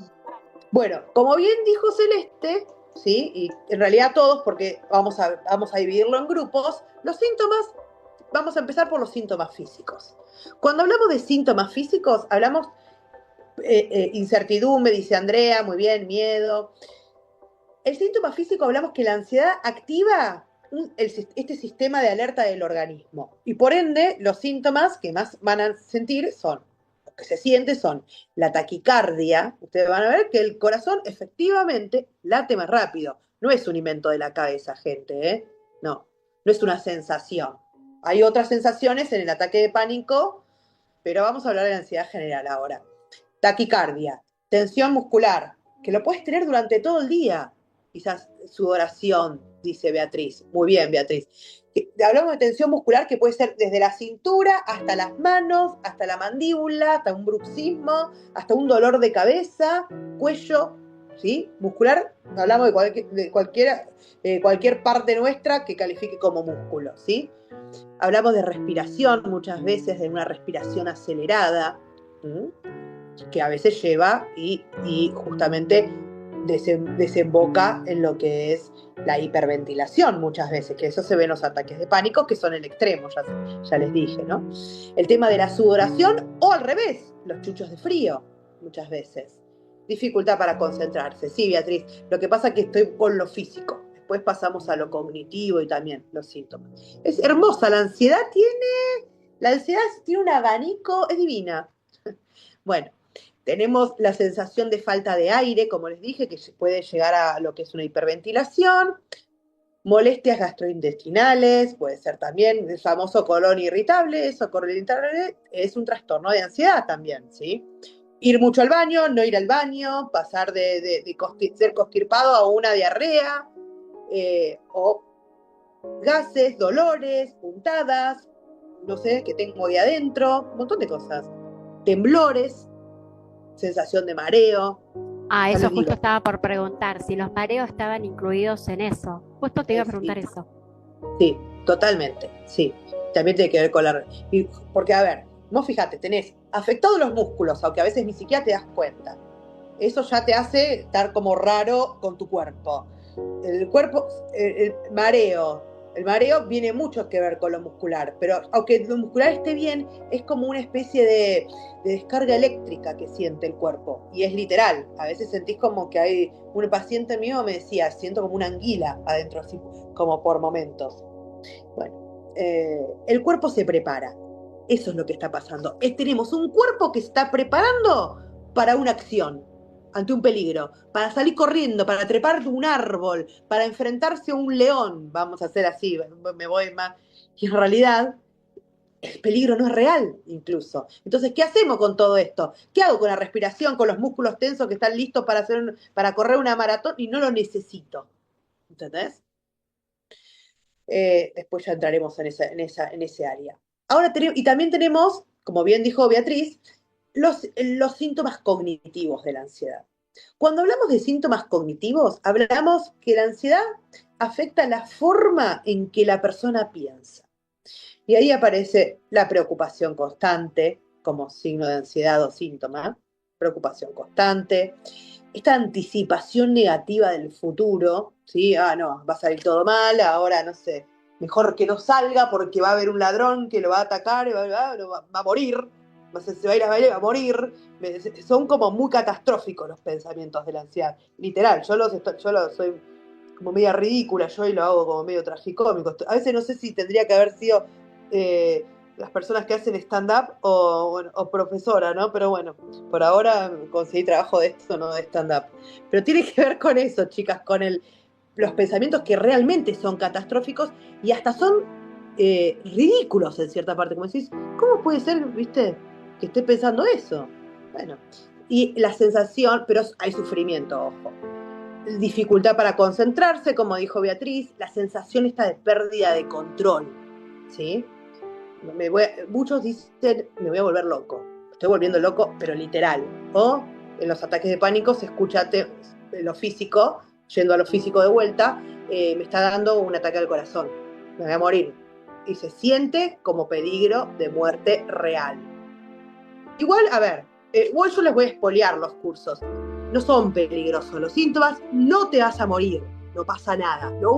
Bueno, como bien dijo Celeste, ¿sí? Y en realidad todos, porque vamos a dividirlo en grupos, los síntomas, vamos a empezar por los síntomas físicos. Cuando hablamos de síntomas físicos, hablamos incertidumbre, dice Andrea, muy bien, miedo. El síntoma físico, hablamos que la ansiedad activa este sistema de alerta del organismo. Y por ende, los síntomas que más van a sentir que se siente son la taquicardia. Ustedes van a ver que el corazón efectivamente late más rápido. No es un invento de la cabeza, gente, ¿eh? No. no es una sensación. Hay otras sensaciones en el ataque de pánico, pero vamos a hablar de la ansiedad general ahora. Taquicardia, tensión muscular, que lo puedes tener durante todo el día. Quizás sudoración, dice Beatriz. Muy bien, Beatriz. Hablamos de tensión muscular que puede ser desde la cintura hasta las manos, hasta la mandíbula, hasta un bruxismo, hasta un dolor de cabeza, cuello, ¿sí? Muscular, hablamos de cualquier parte nuestra que califique como músculo, ¿sí? Hablamos de respiración muchas veces, de una respiración acelerada, que a veces lleva y justamente desemboca en lo que es la hiperventilación muchas veces, que eso se ve en los ataques de pánico, que son el extremo, ya les dije, ¿no? El tema de la sudoración, o al revés, los chuchos de frío, muchas veces. Dificultad para concentrarse. Sí, Beatriz, lo que pasa es que estoy con lo físico. Después pasamos a lo cognitivo y también los síntomas. Es hermosa, la ansiedad tiene un abanico, es divina. Bueno, tenemos la sensación de falta de aire, como les dije, que puede llegar a lo que es una hiperventilación, molestias gastrointestinales, puede ser también el famoso colon irritable, eso colon irritable es un trastorno de ansiedad también, ¿sí? Ir mucho al baño, no ir al baño, pasar de ser constipado a una diarrea, o gases, dolores, puntadas, no sé, que tengo de adentro, un montón de cosas. Temblores, sensación de mareo. Eso justo estaba por preguntar, si los mareos estaban incluidos en eso. Justo te iba a preguntar eso. Sí, totalmente, sí. También tiene que ver con porque, a ver, vos fíjate, tenés afectados los músculos, aunque a veces ni siquiera te das cuenta. Eso ya te hace estar como raro con tu cuerpo. El mareo viene mucho que ver con lo muscular, pero aunque lo muscular esté bien, es como una especie de descarga eléctrica que siente el cuerpo, y es literal. A veces sentís como que hay un paciente mío me decía, siento como una anguila adentro, así como por momentos. Bueno, el cuerpo se prepara, eso es lo que está pasando. Tenemos un cuerpo que se está preparando para una acción, ante un peligro, para salir corriendo, para trepar de un árbol, para enfrentarse a un león, vamos a hacer así, me voy más, y en realidad el peligro no es real incluso. Entonces, ¿qué hacemos con todo esto? ¿Qué hago con la respiración, con los músculos tensos que están listos para correr una maratón y no lo necesito? ¿Entendés? Después ya entraremos en ese área. Ahora y también tenemos, como bien dijo Beatriz, los síntomas cognitivos de la ansiedad. Cuando hablamos de síntomas cognitivos, hablamos que la ansiedad afecta la forma en que la persona piensa. Y ahí aparece la preocupación constante como signo de ansiedad o síntoma, preocupación constante, esta anticipación negativa del futuro, ¿sí? No, va a salir todo mal, ahora no sé, mejor que no salga porque va a haber un ladrón que lo va a atacar y va a morir. Se va a ir a bailar y va a morir. Son como muy catastróficos los pensamientos de la ansiedad. Literal, yo soy como media ridícula, yo y lo hago como medio tragicómico. A veces no sé si tendría que haber sido las personas que hacen stand-up o profesora, ¿no? Pero bueno, por ahora conseguí trabajo de esto, no de stand-up. Pero tiene que ver con eso, chicas, con los pensamientos que realmente son catastróficos y hasta son ridículos en cierta parte. Como decís, ¿cómo puede ser, viste, que esté pensando eso? Bueno, y la sensación, pero hay sufrimiento, ojo. Dificultad para concentrarse, como dijo Beatriz, la sensación esta de pérdida de control, ¿sí? Muchos dicen, me voy a volver loco. Estoy volviendo loco, pero literal. O en los ataques de pánico se escucha lo físico, yendo a lo físico de vuelta, me está dando un ataque al corazón, me voy a morir. Y se siente como peligro de muerte real. Igual, a ver, igual yo les voy a espolear los cursos. No son peligrosos los síntomas, no te vas a morir, no pasa nada. Lo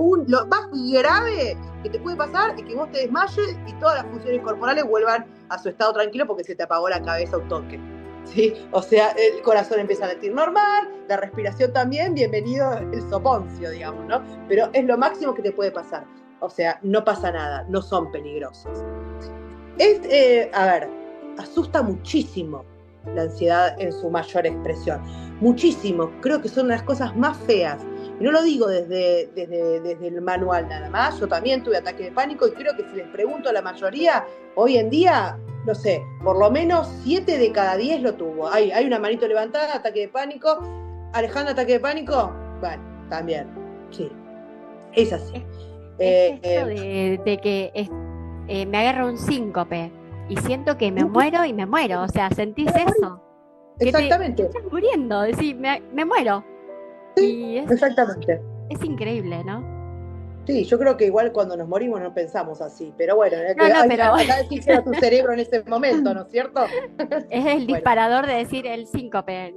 más grave que te puede pasar es que vos te desmayes y todas las funciones corporales vuelvan a su estado tranquilo porque se te apagó la cabeza un toque, ¿sí? O sea, el corazón empieza a latir normal, la respiración también, bienvenido el soponcio, digamos, ¿no? Pero es lo máximo que te puede pasar. O sea, no pasa nada, no son peligrosos. A ver, asusta muchísimo la ansiedad en su mayor expresión. Muchísimo. Creo que son las cosas más feas. Y no lo digo desde el manual nada más, yo también tuve ataque de pánico y creo que si les pregunto a la mayoría, hoy en día, no sé, por lo menos 7 de cada 10 lo tuvo. Hay una manito levantada, ataque de pánico. Alejandra, ataque de pánico, bueno, también, sí, es así. Es esto de que me agarra un síncope y siento que me muero y me muero, o sea, ¿sentís eso? Exactamente. Que te estás muriendo, decís, me muero. Sí, y exactamente. Es increíble, ¿no? Sí, yo creo que igual cuando nos morimos no pensamos así, pero bueno, pero... acá decís que era tu cerebro en ese momento, ¿no es cierto? Es el disparador de decir el síncope.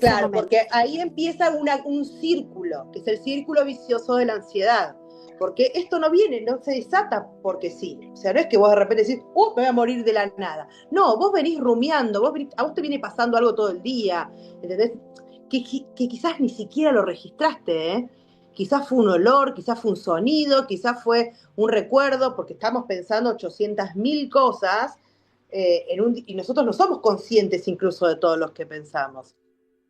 Claro, porque ahí empieza un círculo, que es el círculo vicioso de la ansiedad. Porque esto no viene, no se desata porque sí. O sea, no es que vos de repente decís, me voy a morir de la nada. No, vos venís rumiando, a vos te viene pasando algo todo el día, ¿entendés? Que quizás ni siquiera lo registraste, ¿eh? Quizás fue un olor, quizás fue un sonido, quizás fue un recuerdo, porque estamos pensando 800.000 cosas, y nosotros no somos conscientes incluso de todos los que pensamos.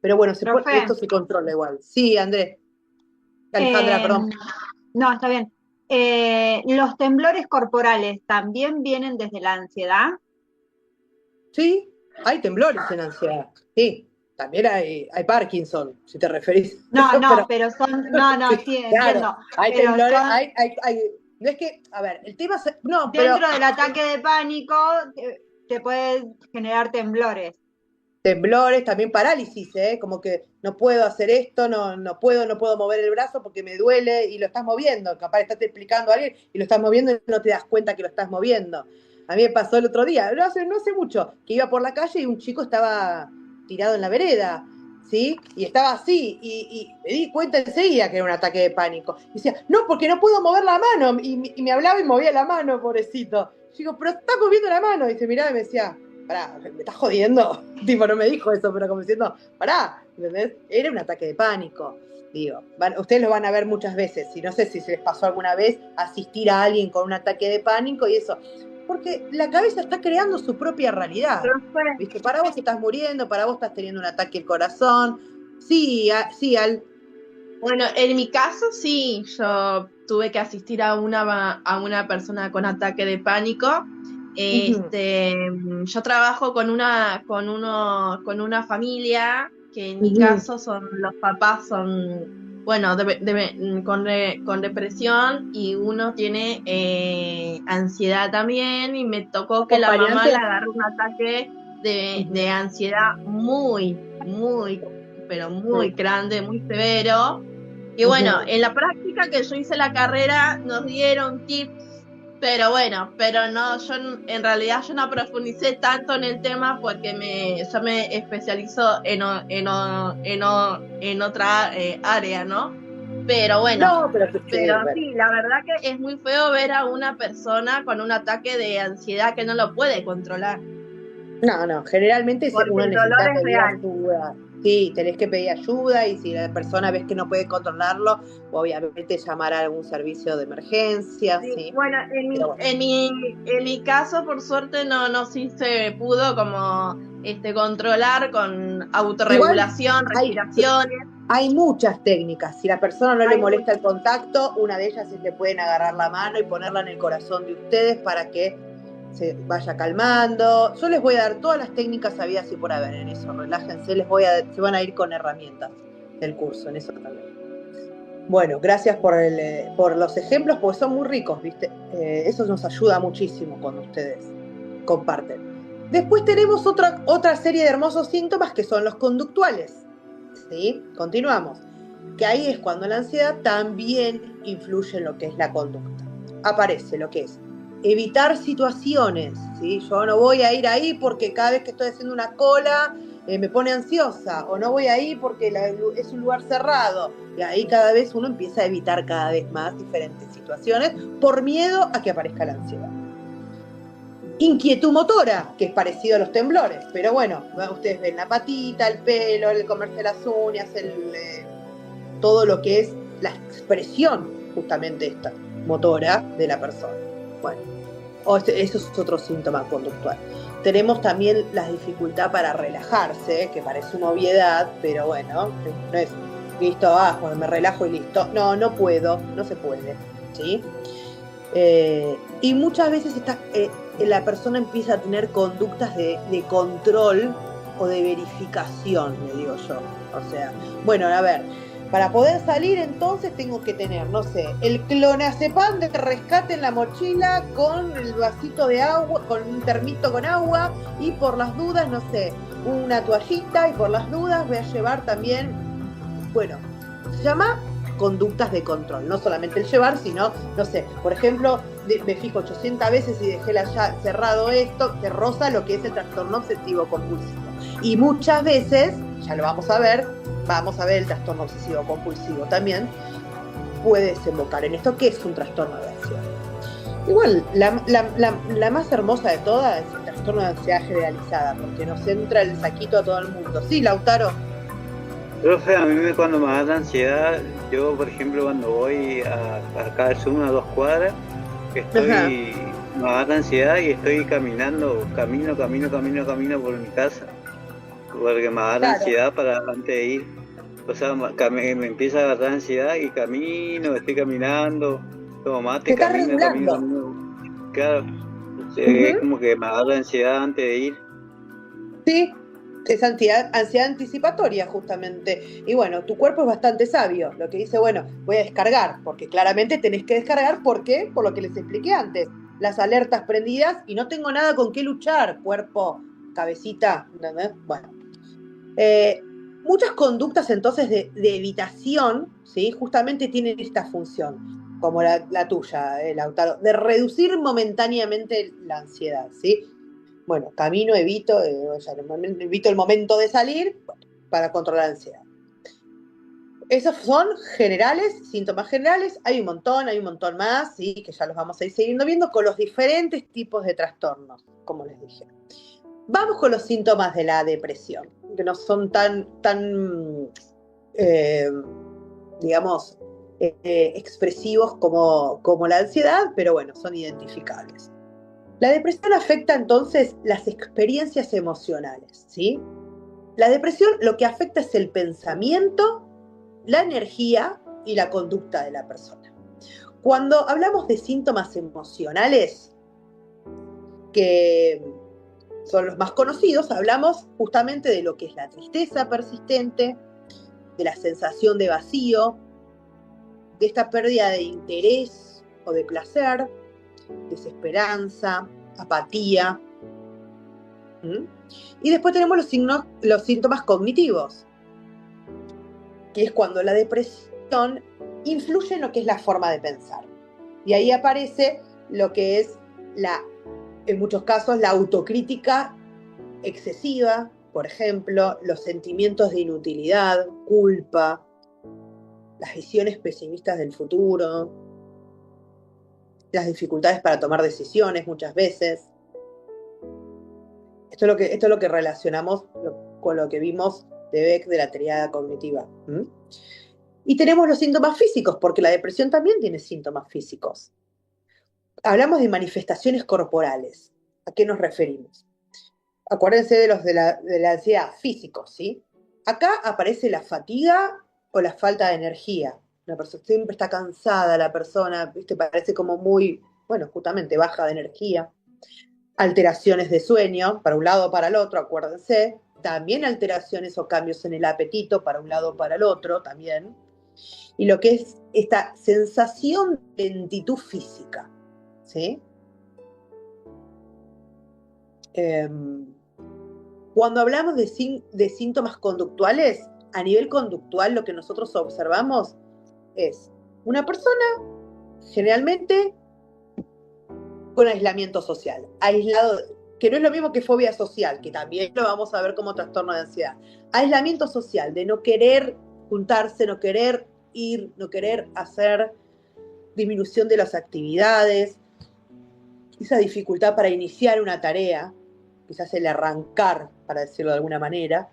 Pero bueno, esto se controla igual. Sí, Andrés. Alejandra, perdón. No, está bien. ¿Los temblores corporales también vienen desde la ansiedad? Sí, hay temblores en ansiedad. Sí, también hay Parkinson, si te referís. No, pero son... No, sí, claro, entiendo. hay pero temblores, no es que, a ver, el tema... Dentro del ataque de pánico te puede generar temblores. Temblores, también parálisis, como que no puedo hacer esto, no puedo mover el brazo porque me duele y lo estás moviendo. Capaz estás explicando a alguien y lo estás moviendo y no te das cuenta que lo estás moviendo. A mí me pasó el otro día, no hace mucho, que iba por la calle y un chico estaba tirado en la vereda, ¿sí? Y estaba así, y me di cuenta enseguida que era un ataque de pánico. Y decía, no, porque no puedo mover la mano, y me hablaba y movía la mano, pobrecito. Yo digo, pero estás moviendo la mano, y se miraba y me decía, pará, ¿me estás jodiendo? Tipo, no me dijo eso, pero como diciendo, pará, ¿entendés? Era un ataque de pánico. Digo, ustedes lo van a ver muchas veces, y no sé si se les pasó alguna vez asistir a alguien con un ataque de pánico y eso, porque la cabeza está creando su propia realidad, ¿viste? Para vos estás muriendo, para vos estás teniendo un ataque al corazón, sí, Al. Bueno, en mi caso sí, yo tuve que asistir a una persona con ataque de pánico. Yo trabajo con una familia que en mi caso los papás son, bueno, con depresión y uno tiene ansiedad también, y me tocó que la mamá le agarró un ataque de ansiedad muy, muy, pero muy grande, muy severo. Y bueno, en la práctica que yo hice la carrera nos dieron tips, pero no, en realidad yo no profundicé tanto en el tema porque yo me especializo en otra área, ¿no? Pero bueno, pero sí, la verdad que es muy feo ver a una persona con un ataque de ansiedad que no lo puede controlar. No, generalmente uno necesita pedir real. ayuda. Sí, tenés que pedir ayuda, y si la persona ves que no puede controlarlo, obviamente llamar a algún servicio de emergencia. Sí. Bueno, en mi caso, por suerte, no sí se pudo como controlar con autorregulación, respiraciones. Hay muchas técnicas. Si la persona no le molesta el contacto, una de ellas es que pueden agarrar la mano y ponerla en el corazón de ustedes para que se vaya calmando. Yo les voy a dar todas las técnicas habidas y por haber en eso. Relájense, se van a ir con herramientas del curso, en eso también. Bueno, gracias por los ejemplos, porque son muy ricos, ¿viste? Eso nos ayuda muchísimo cuando ustedes comparten. Después tenemos otra serie de hermosos síntomas que son los conductuales. ¿Sí? Continuamos. Que ahí es cuando la ansiedad también influye en lo que es la conducta. Aparece lo que es evitar situaciones, ¿sí? Yo no voy a ir ahí porque cada vez que estoy haciendo una cola me pone ansiosa, o no voy ahí porque es un lugar cerrado, y ahí cada vez uno empieza a evitar cada vez más diferentes situaciones por miedo a que aparezca la ansiedad. Inquietud motora, que es parecido a los temblores, pero bueno, ustedes ven la patita, el pelo, el comerse las uñas, todo lo que es la expresión justamente esta motora de la persona. Bueno, eso es otro síntoma conductual. Tenemos también la dificultad para relajarse, que parece una obviedad, pero bueno, no es listo, bueno, me relajo y listo. No, no puedo, no se puede, ¿sí? Y muchas veces la persona empieza a tener conductas de control o de verificación, le digo yo. O sea, bueno, a ver, para poder salir entonces tengo que tener, no sé, el clonazepam de rescate en la mochila con el vasito de agua, con un termito con agua y por las dudas, no sé, una toallita y por las dudas voy a llevar también, bueno, se llama conductas de control, no solamente el llevar, sino, no sé, por ejemplo, me fijo 800 veces y dejé ya cerrado esto, que roza lo que es el trastorno obsesivo compulsivo. Y muchas veces, ya lo vamos a ver el trastorno obsesivo compulsivo también puede desembocar en esto, que es un trastorno de ansiedad. Igual, la más hermosa de todas es el trastorno de ansiedad generalizada, porque nos entra el saquito a todo el mundo. Sí, Lautaro. Profe, a mí cuando me da ansiedad, yo por ejemplo cuando voy acá al sur, a 2 cuadras, me da ansiedad y estoy camino por mi casa, porque me da ansiedad para antes de ir. O sea, me empieza a agarrar ansiedad y estoy caminando, tomo mate, camino. Claro, es como que me agarra ansiedad antes de ir. Sí. Es ansiedad anticipatoria, justamente. Y bueno, tu cuerpo es bastante sabio. Lo que dice, bueno, voy a descargar, porque claramente tenés que descargar. ¿Por qué? Por lo que les expliqué antes. Las alertas prendidas y no tengo nada con qué luchar, cuerpo, cabecita. ¿Entendés? Bueno. Muchas conductas entonces de evitación, ¿sí? Justamente tienen esta función, como la tuya, Lautaro, de reducir momentáneamente la ansiedad, ¿sí? Bueno, camino, evito el momento de salir para controlar la ansiedad. Esos son generales, síntomas generales, hay un montón más, ¿sí? Que ya los vamos a ir siguiendo viendo con los diferentes tipos de trastornos, como les dije. Vamos con los síntomas de la depresión, que no son tan digamos, expresivos como la ansiedad, pero bueno, son identificables. La depresión afecta entonces las experiencias emocionales, ¿sí? La depresión lo que afecta es el pensamiento, la energía y la conducta de la persona. Cuando hablamos de síntomas emocionales, que son los más conocidos, hablamos justamente de lo que es la tristeza persistente, de la sensación de vacío, de esta pérdida de interés o de placer, desesperanza, apatía. Y después tenemos los síntomas cognitivos, que es cuando la depresión influye en lo que es la forma de pensar. Y ahí aparece lo que es, en muchos casos, la autocrítica excesiva, por ejemplo, los sentimientos de inutilidad, culpa, las visiones pesimistas del futuro, las dificultades para tomar decisiones muchas veces. Esto es lo que relacionamos con lo que vimos de Beck de la triada cognitiva. Y tenemos los síntomas físicos, porque la depresión también tiene síntomas físicos. Hablamos de manifestaciones corporales. ¿A qué nos referimos? Acuérdense de los de la ansiedad físicos, ¿sí? Acá aparece la fatiga o la falta de energía. La persona siempre está cansada, la persona, ¿viste? Parece como muy, bueno, justamente baja de energía. Alteraciones de sueño, para un lado o para el otro, acuérdense. También alteraciones o cambios en el apetito, para un lado o para el otro, también. Y lo que es esta sensación de lentitud física, ¿sí? Cuando hablamos de síntomas conductuales, a nivel conductual lo que nosotros observamos es una persona generalmente con aislamiento social, aislado, que no es lo mismo que fobia social, que también lo vamos a ver como trastorno de ansiedad. Aislamiento social, de no querer juntarse, no querer ir, no querer hacer, disminución de las actividades, esa dificultad para iniciar una tarea, quizás el arrancar, para decirlo de alguna manera,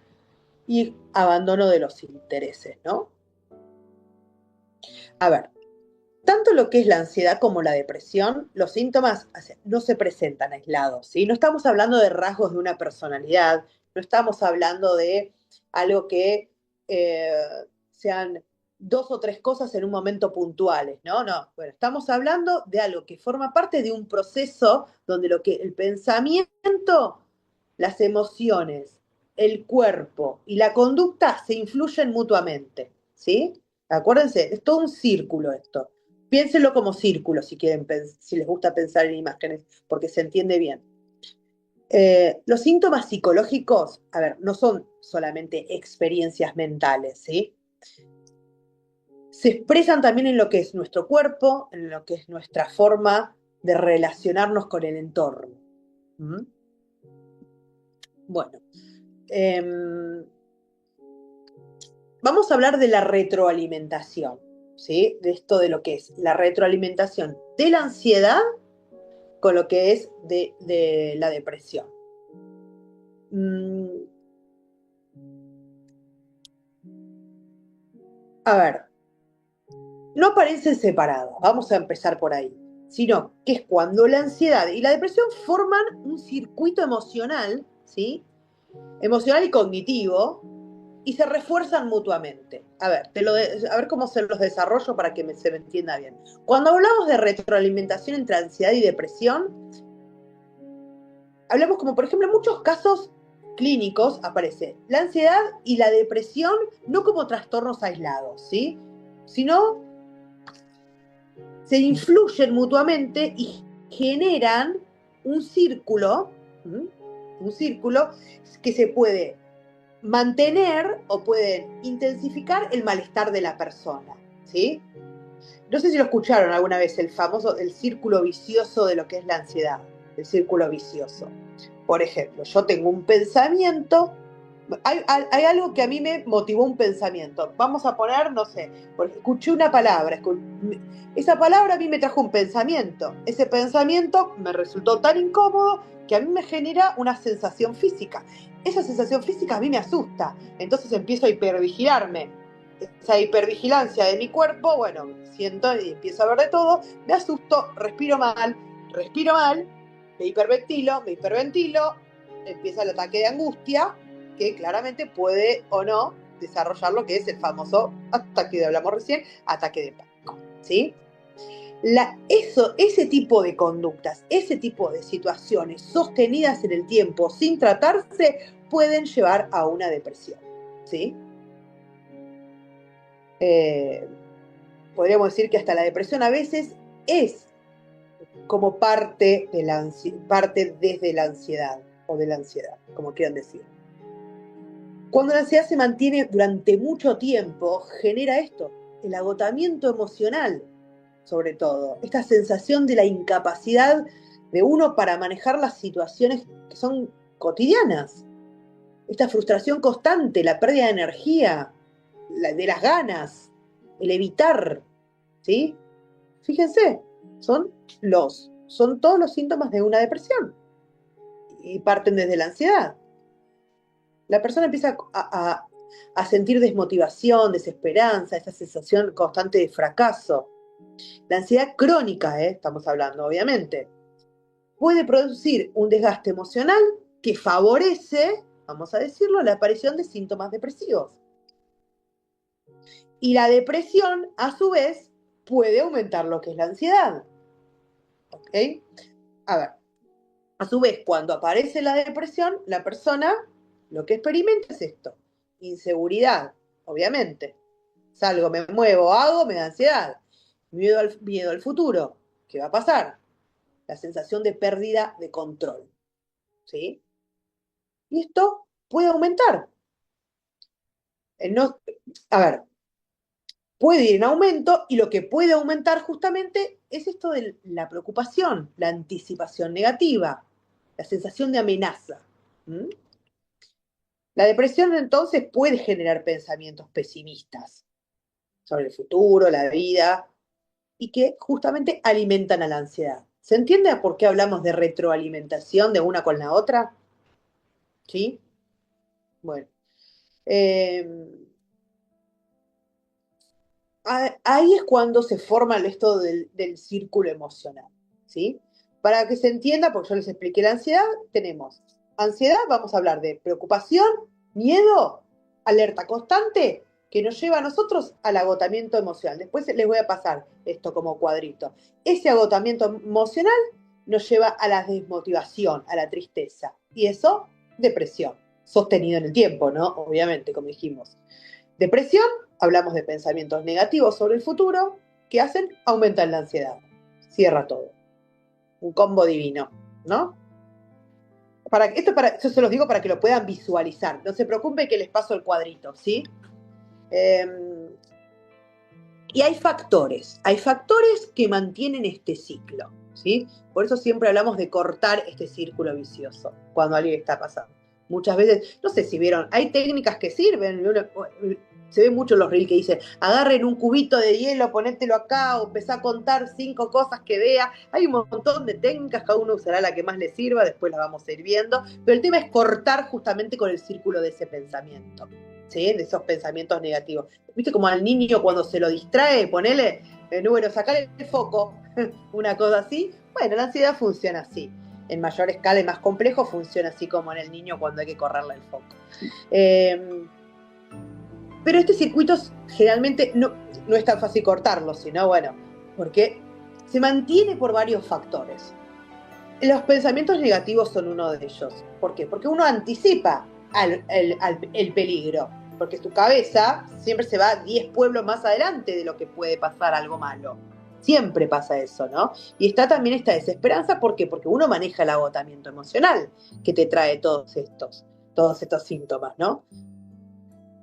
y abandono de los intereses, ¿no? A ver, tanto lo que es la ansiedad como la depresión, los síntomas no se presentan aislados, ¿sí? No estamos hablando de rasgos de una personalidad, no estamos hablando de algo que sean 2 o 3 cosas en un momento puntuales, ¿no? No, bueno, estamos hablando de algo que forma parte de un proceso donde el pensamiento, las emociones, el cuerpo y la conducta se influyen mutuamente, ¿sí? Acuérdense, es todo un círculo esto. Piénsenlo como círculo si quieren, si les gusta pensar en imágenes, porque se entiende bien. Los síntomas psicológicos, a ver, no son solamente experiencias mentales, ¿sí? Se expresan también en lo que es nuestro cuerpo, en lo que es nuestra forma de relacionarnos con el entorno. ¿Mm? Bueno, vamos a hablar de la retroalimentación, ¿sí? De esto de lo que es la retroalimentación de la ansiedad con lo que es de la depresión. A ver, no aparecen separados, vamos a empezar por ahí, sino que es cuando la ansiedad y la depresión forman un circuito emocional, ¿sí? Emocional y cognitivo, y se refuerzan mutuamente. A ver, a ver cómo se los desarrollo para que se me entienda bien. Cuando hablamos de retroalimentación entre ansiedad y depresión, hablamos como, por ejemplo, en muchos casos clínicos aparece la ansiedad y la depresión no como trastornos aislados, ¿sí? Sino se influyen mutuamente y generan un círculo que se puede mantener o pueden intensificar el malestar de la persona, ¿sí? No sé si lo escucharon alguna vez, el círculo vicioso de lo que es la ansiedad, el círculo vicioso. Por ejemplo, yo tengo un pensamiento, hay algo que a mí me motivó un pensamiento. Vamos a poner, no sé, porque escuché una palabra, esa palabra a mí me trajo un pensamiento. Ese pensamiento me resultó tan incómodo que a mí me genera una sensación física. Esa sensación física a mí me asusta, entonces empiezo a hipervigilarme. Esa hipervigilancia de mi cuerpo, bueno, siento y empiezo a ver de todo, me asusto, respiro mal, me hiperventilo, empieza el ataque de angustia, que claramente puede o no desarrollar lo que es el famoso ataque que hablamos recién, ataque de pánico, ¿sí? Ese tipo de conductas, ese tipo de situaciones sostenidas en el tiempo sin tratarse pueden llevar a una depresión, ¿sí? Podríamos decir que hasta la depresión a veces es como parte desde la ansiedad o de la ansiedad, como quieran decir. Cuando la ansiedad se mantiene durante mucho tiempo, genera esto, el agotamiento emocional, sobre todo, esta sensación de la incapacidad de uno para manejar las situaciones que son cotidianas, esta frustración constante, la pérdida de energía, de las ganas, el evitar, ¿sí? Fíjense, son todos los síntomas de una depresión y parten desde la ansiedad. La persona empieza a sentir desmotivación, desesperanza, esa sensación constante de fracaso. La ansiedad crónica, estamos hablando, obviamente, puede producir un desgaste emocional que favorece, vamos a decirlo, la aparición de síntomas depresivos. Y la depresión, a su vez, puede aumentar lo que es la ansiedad. ¿Ok? A ver, a su vez, cuando aparece la depresión, la persona lo que experimenta es esto: inseguridad, obviamente. Salgo, me muevo, hago, me da ansiedad. Miedo al futuro. ¿Qué va a pasar? La sensación de pérdida de control. ¿Sí? Y esto puede aumentar. A ver, puede ir en aumento, y lo que puede aumentar justamente es esto de la preocupación, la anticipación negativa, la sensación de amenaza. La depresión entonces puede generar pensamientos pesimistas sobre el futuro, la vida, y que justamente alimentan a la ansiedad. ¿Se entiende por qué hablamos de retroalimentación de una con la otra? ¿Sí? Bueno. Ahí es cuando se forma esto del círculo emocional, ¿sí? Para que se entienda, porque yo les expliqué la ansiedad, tenemos ansiedad, vamos a hablar de preocupación, miedo, alerta constante que nos lleva a nosotros al agotamiento emocional. Después les voy a pasar esto como cuadrito. Ese agotamiento emocional nos lleva a la desmotivación, a la tristeza. Y eso, depresión, sostenido en el tiempo, ¿no? Obviamente, como dijimos. Depresión, hablamos de pensamientos negativos sobre el futuro, que hacen aumentar la ansiedad. Cierra todo. Un combo divino, ¿no? Yo se los digo para que lo puedan visualizar. No se preocupen que les paso el cuadrito, ¿sí? Y hay factores que mantienen este ciclo, ¿sí? Por eso siempre hablamos de cortar este círculo vicioso cuando alguien está pasando. Muchas veces, no sé si vieron, hay técnicas que sirven, se ve mucho en los reels que dicen, agarren un cubito de hielo, ponételo acá, o empezá a contar 5 cosas que vea. Hay un montón de técnicas, cada uno usará la que más le sirva, después las vamos a ir viendo, pero el tema es cortar justamente con el círculo de ese pensamiento, ¿sí? De esos pensamientos negativos. ¿Viste como al niño cuando se lo distrae, ponele, bueno, sacale el foco, una cosa así? Bueno, la ansiedad funciona así. En mayor escala y más complejo funciona así como en el niño cuando hay que correrle el foco. Pero este circuito generalmente no es tan fácil cortarlo, sino bueno, porque se mantiene por varios factores. Los pensamientos negativos son uno de ellos. ¿Por qué? Porque uno anticipa el peligro, porque tu cabeza siempre se va 10 pueblos más adelante de lo que puede pasar algo malo. Siempre pasa eso, ¿no? Y está también esta desesperanza, ¿por qué? Porque uno maneja el agotamiento emocional que te trae todos estos síntomas, ¿no?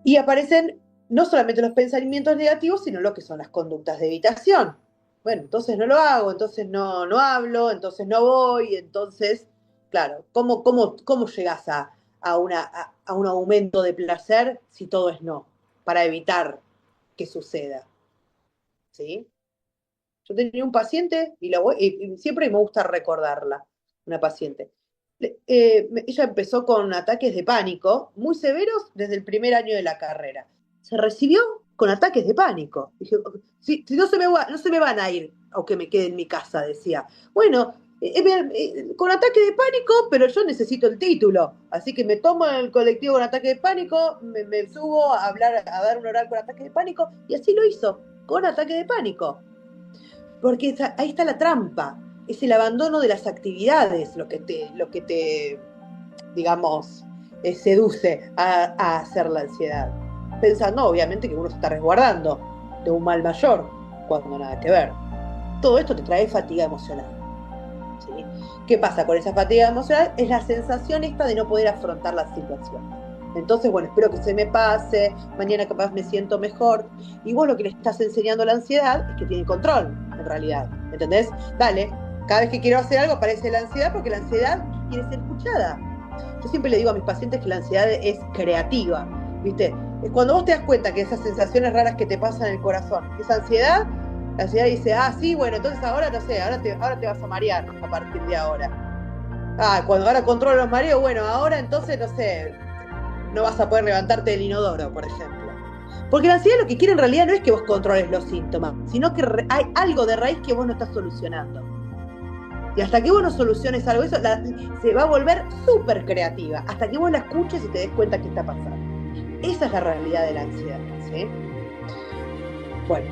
Y aparecen no solamente los pensamientos negativos, sino lo que son las conductas de evitación. Bueno, entonces no lo hago, entonces no hablo, entonces no voy, entonces, claro, ¿cómo llegas a un aumento de placer si todo es no? Para evitar que suceda, ¿sí? Yo tenía un paciente, y siempre me gusta recordarla, una paciente. Ella empezó con ataques de pánico muy severos desde el primer año de la carrera. Se recibió con ataques de pánico. Dije, si no se me van a ir, aunque me quede en mi casa, decía. Bueno, con ataque de pánico, pero yo necesito el título. Así que me tomo el colectivo con ataque de pánico, me subo a dar un oral con ataque de pánico, y así lo hizo, con ataque de pánico. Porque ahí está la trampa. Es el abandono de las actividades lo que te digamos, seduce a hacer la ansiedad. Pensando, obviamente, que uno se está resguardando de un mal mayor, cuando nada que ver. Todo esto te trae fatiga emocional, ¿sí? ¿Qué pasa con esa fatiga emocional? Es la sensación esta de no poder afrontar la situación. Entonces, bueno, espero que se me pase, mañana capaz me siento mejor. Y vos lo que le estás enseñando a la ansiedad es que tiene control, en realidad. ¿Entendés? Dale, cada vez que quiero hacer algo aparece la ansiedad, porque la ansiedad quiere ser escuchada. Yo siempre le digo a mis pacientes que la ansiedad es creativa, ¿viste? Cuando vos te das cuenta que esas sensaciones raras que te pasan en el corazón, esa ansiedad, la ansiedad dice, sí, bueno, entonces ahora, no sé, ahora te vas a marear a partir de ahora. Cuando ahora controlo los mareos, bueno, ahora entonces, no sé, no vas a poder levantarte del inodoro, por ejemplo. Porque la ansiedad lo que quiere en realidad no es que vos controles los síntomas, sino que hay algo de raíz que vos no estás solucionando. Y hasta que vos no soluciones algo de eso, se va a volver súper creativa, hasta que vos la escuches y te des cuenta qué está pasando. Esa es la realidad de la ansiedad, ¿sí? Bueno,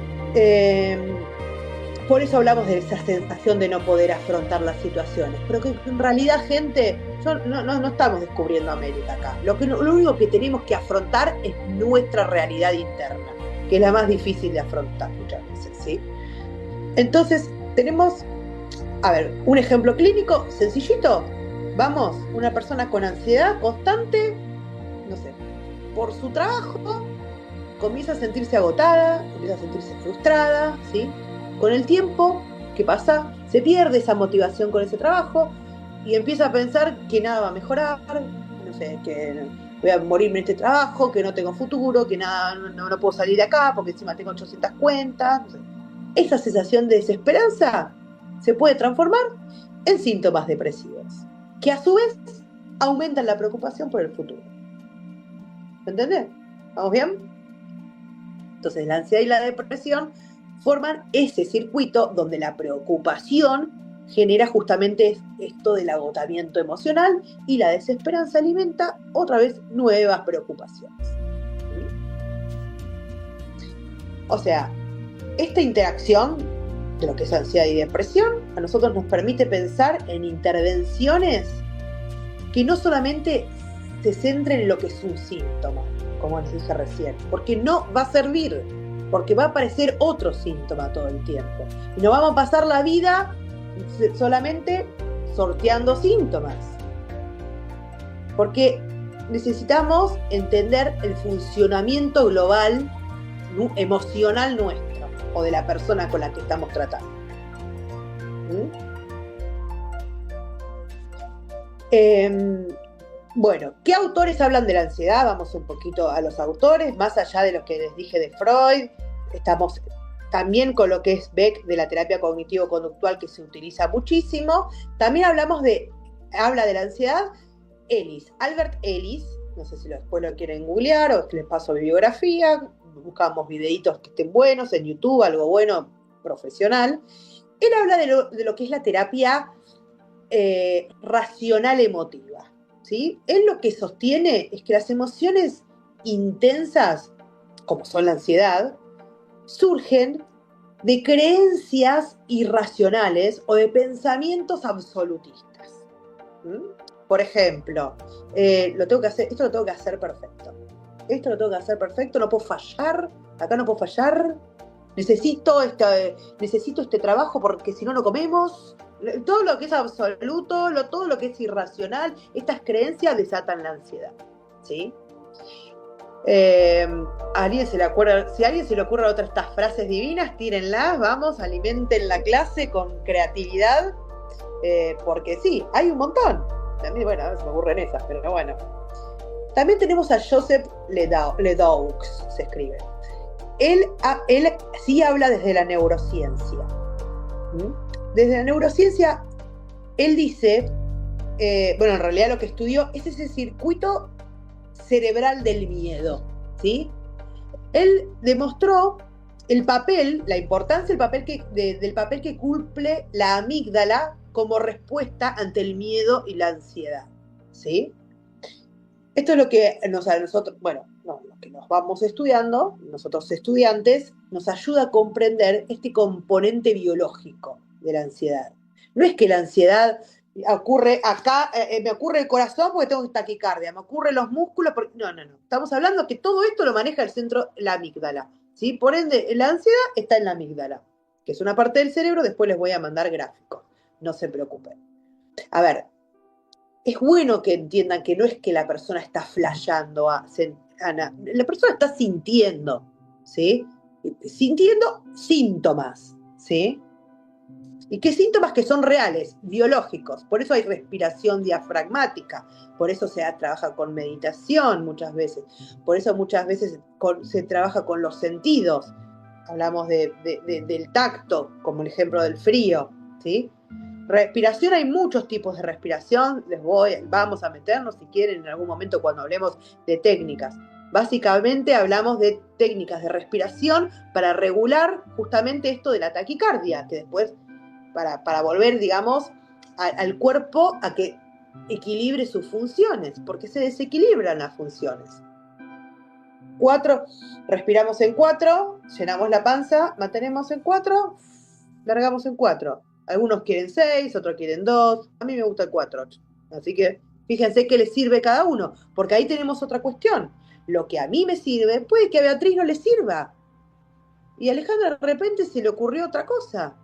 por eso hablamos de esa sensación de no poder afrontar las situaciones. Pero que en realidad, gente, no estamos descubriendo América acá. Lo único que tenemos que afrontar es nuestra realidad interna, que es la más difícil de afrontar muchas veces, ¿sí? Entonces, tenemos, un ejemplo clínico sencillito. Vamos, una persona con ansiedad constante, no sé, por su trabajo, comienza a sentirse agotada, comienza a sentirse frustrada, ¿sí? Con el tiempo, ¿qué pasa? Se pierde esa motivación con ese trabajo y empieza a pensar que nada va a mejorar, no sé, que voy a morirme en este trabajo, que no tengo futuro, que nada, no puedo salir de acá porque encima tengo 800 cuentas, no sé. Esa sensación de desesperanza se puede transformar en síntomas depresivos, que a su vez aumentan la preocupación por el futuro. ¿Entendés? ¿Vamos bien? Entonces, la ansiedad y la depresión forman ese circuito donde la preocupación genera justamente esto del agotamiento emocional y la desesperanza alimenta otra vez nuevas preocupaciones. O sea, esta interacción de lo que es ansiedad y depresión a nosotros nos permite pensar en intervenciones que no solamente se centren en lo que es un síntoma, como les dije recién, porque no va a servir, porque va a aparecer otro síntoma todo el tiempo. Y no vamos a pasar la vida solamente sorteando síntomas. Porque necesitamos entender el funcionamiento global emocional nuestro o de la persona con la que estamos tratando. Bueno, ¿qué autores hablan de la ansiedad? Vamos un poquito a los autores, más allá de lo que les dije de Freud. Estamos también con lo que es Beck de la terapia cognitivo-conductual, que se utiliza muchísimo. También habla de la ansiedad Ellis, Albert Ellis. No sé si después lo quieren googlear o les paso bibliografía. Buscamos videitos que estén buenos en YouTube, algo bueno, profesional. Él habla de lo que es la terapia racional emotiva, ¿sí? Él lo que sostiene es que las emociones intensas, como son la ansiedad, surgen de creencias irracionales o de pensamientos absolutistas. Por ejemplo, esto lo tengo que hacer perfecto. Esto lo tengo que hacer perfecto, no puedo fallar, acá no puedo fallar, necesito este trabajo porque si no, no comemos. Todo lo que es absoluto, todo lo que es irracional, estas creencias desatan la ansiedad, ¿sí? ¿A alguien se le ocurre, si a alguien se le ocurren otras estas frases divinas, tírenlas, vamos, alimenten la clase con creatividad, porque sí, hay un montón. También, bueno, a ver si me ocurren esas, pero bueno. También tenemos a Joseph Ledoux, se escribe. Él sí habla desde la neurociencia. Desde la neurociencia, él dice, en realidad lo que estudió es ese circuito cerebral del miedo, ¿sí? Él demostró la importancia del papel que cumple la amígdala como respuesta ante el miedo y la ansiedad, ¿sí? Esto es lo que lo que nos vamos estudiando, nosotros estudiantes, nos ayuda a comprender este componente biológico de la ansiedad. No es que la ansiedad ocurre acá, me ocurre el corazón porque tengo taquicardia, me ocurre los músculos porque... No. Estamos hablando que todo esto lo maneja el centro, la amígdala, ¿sí? Por ende, la ansiedad está en la amígdala, que es una parte del cerebro, después les voy a mandar gráficos, no se preocupen. A ver, es bueno que entiendan que no es que la persona está flasheando, la persona está sintiendo, ¿sí? Sintiendo síntomas, ¿sí? ¿Y qué síntomas? Que son reales, biológicos. Por eso hay respiración diafragmática, por eso se trabaja con meditación muchas veces, por eso muchas veces se trabaja con los sentidos. Hablamos del tacto, como el ejemplo del frío, ¿sí? Respiración, hay muchos tipos de respiración, vamos a meternos si quieren en algún momento cuando hablemos de técnicas. Básicamente hablamos de técnicas de respiración para regular justamente esto de la taquicardia, que después para volver, digamos, al cuerpo a que equilibre sus funciones, porque se desequilibran las funciones. 4, respiramos en 4, llenamos la panza, mantenemos en 4, largamos en 4. Algunos quieren 6, otros quieren 2. A mí me gusta el 4. Así que fíjense qué les sirve cada uno, porque ahí tenemos otra cuestión. Lo que a mí me sirve, puede que a Beatriz no le sirva. Y a Alejandra de repente se le ocurrió otra cosa.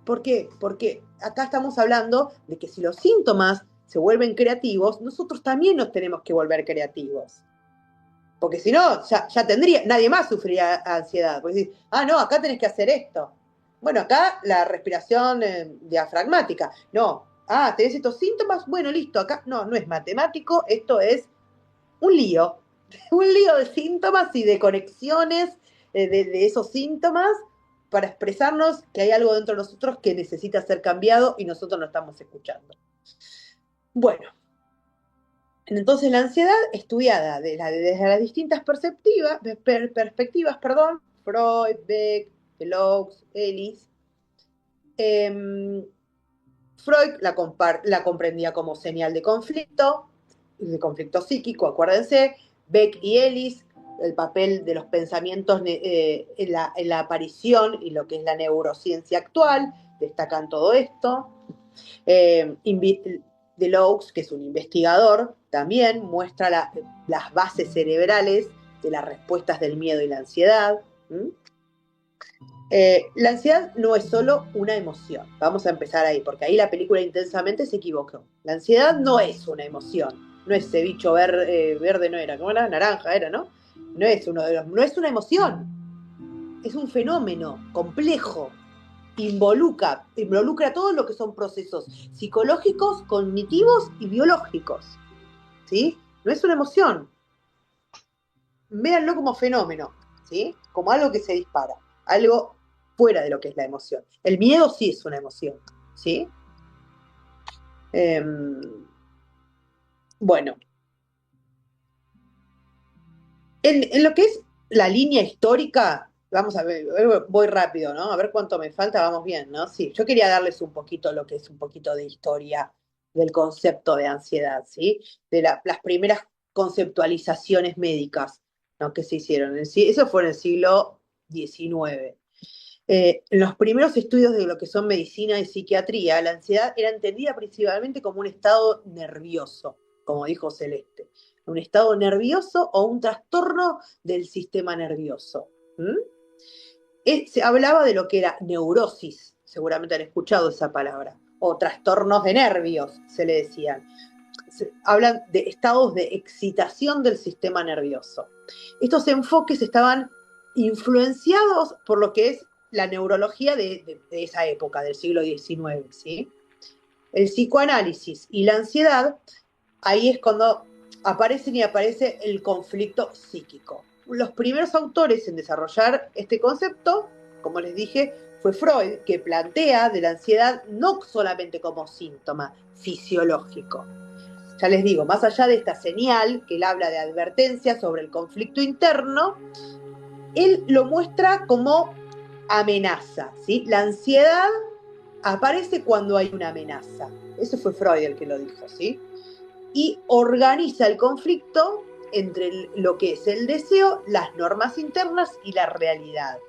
¿Por qué? Porque acá estamos hablando de que si los síntomas se vuelven creativos, nosotros también nos tenemos que volver creativos. Porque si no, ya tendría, nadie más sufriría ansiedad. Porque decir, no, acá tenés que hacer esto. Bueno, acá la respiración diafragmática. No, tenés estos síntomas, bueno, listo, acá no es matemático, esto es un lío. Un lío de síntomas y de conexiones de esos síntomas para expresarnos que hay algo dentro de nosotros que necesita ser cambiado y nosotros no estamos escuchando. Bueno, entonces la ansiedad estudiada desde las distintas perspectivas, Freud, Beck, Ledoux, Ellis. Freud la comprendía como señal de conflicto psíquico, acuérdense. Beck y Ellis el papel de los pensamientos en la aparición y lo que es la neurociencia actual, destacan todo esto. Delouxx, que es un investigador, también muestra las bases cerebrales de las respuestas del miedo y la ansiedad. La ansiedad no es solo una emoción. Vamos a empezar ahí, porque ahí la película Intensamente se equivocó. La ansiedad no es una emoción. No es ese bicho verde, no era, ¿cómo era? Naranja era, ¿no? No es una emoción. Es un fenómeno complejo. Involucra todo lo que son procesos psicológicos, cognitivos y biológicos. ¿Sí? No es una emoción. Véanlo como fenómeno, ¿sí? Como algo que se dispara, algo fuera de lo que es la emoción. El miedo sí es una emoción, ¿sí? Bueno. En lo que es la línea histórica, vamos a ver, voy rápido, ¿no? A ver cuánto me falta, vamos bien, ¿no? Sí, yo quería darles un poquito lo que es un poquito de historia del concepto de ansiedad, ¿sí? De las primeras conceptualizaciones médicas, ¿no? Que se hicieron. Eso fue en el siglo XIX. En los primeros estudios de lo que son medicina y psiquiatría, la ansiedad era entendida principalmente como un estado nervioso, como dijo Celeste. Un estado nervioso o un trastorno del sistema nervioso. Se hablaba de lo que era neurosis, seguramente han escuchado esa palabra, o trastornos de nervios, se le decían. Hablan de estados de excitación del sistema nervioso. Estos enfoques estaban influenciados por lo que es la neurología de esa época, del siglo XIX, ¿sí? El psicoanálisis y la ansiedad, ahí es cuando aparece el conflicto psíquico. Los primeros autores en desarrollar este concepto, como les dije, fue Freud, que plantea de la ansiedad no solamente como síntoma fisiológico. Ya les digo, más allá de esta señal, que él habla de advertencia sobre el conflicto interno, él lo muestra como amenaza, ¿sí? La ansiedad aparece cuando hay una amenaza. Eso fue Freud el que lo dijo, ¿sí? Y organiza el conflicto entre lo que es el deseo, las normas internas y la realidad.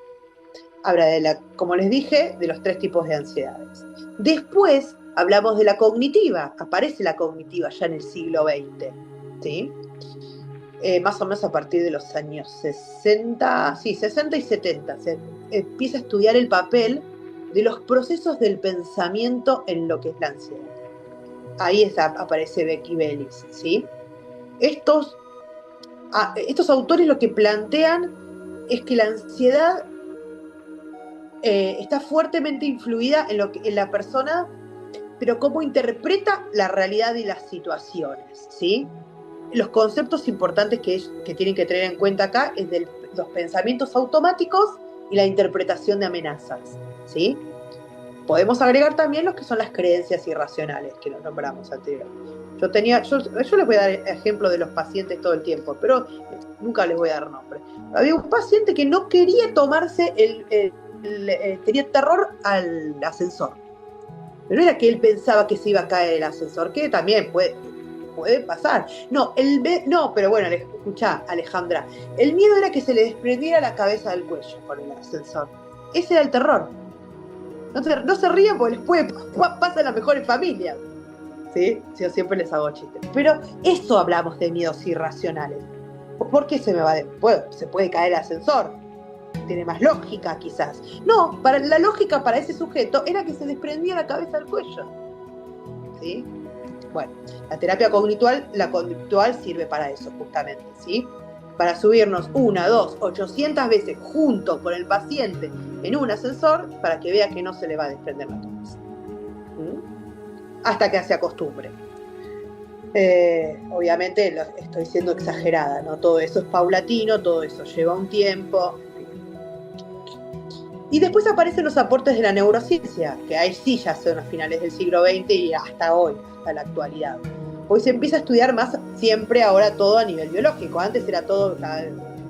Habla como les dije, de los 3 tipos de ansiedades. Después hablamos de la cognitiva. Aparece la cognitiva ya en el siglo XX, ¿sí? Más o menos a partir de los años 60 y 70, se empieza a estudiar el papel de los procesos del pensamiento en lo que es la ansiedad. Ahí aparece Becky Bellis, ¿sí? Estos autores lo que plantean es que la ansiedad está fuertemente influida en la persona, pero cómo interpreta la realidad y las situaciones, ¿sí? Los conceptos importantes que tienen que tener en cuenta acá es de los pensamientos automáticos y la interpretación de amenazas, ¿sí? Podemos agregar también los que son las creencias irracionales, que nos nombramos anteriormente. Yo les voy a dar ejemplo de los pacientes todo el tiempo, pero nunca les voy a dar nombre. Había un paciente que no quería tomarse tenía terror al ascensor. Pero no era que él pensaba que se iba a caer el ascensor, que también puede pasar. No, pero bueno, escuchá, Alejandra, el miedo era que se le desprendiera la cabeza del cuello por el ascensor. Ese era el terror. No se rían porque les pasa en las mejores familias. ¿Sí? Yo siempre les hago chistes. Pero eso hablamos de miedos irracionales. ¿Por qué se puede caer el ascensor? Tiene más lógica, quizás. No, la lógica para ese sujeto era que se desprendía la cabeza del cuello. ¿Sí? Bueno, la terapia conductual sirve para eso, justamente, ¿sí? Para subirnos 1, 2, 800 veces junto con el paciente en un ascensor para que vea que no se le va a desprender la cabeza. Hasta que se acostumbre. Obviamente estoy siendo exagerada, ¿no? Todo eso es paulatino, todo eso lleva un tiempo. Y después aparecen los aportes de la neurociencia, que ahí sí ya son a finales del siglo XX y hasta hoy, hasta la actualidad. Hoy se empieza a estudiar más siempre ahora todo a nivel biológico. Antes era todo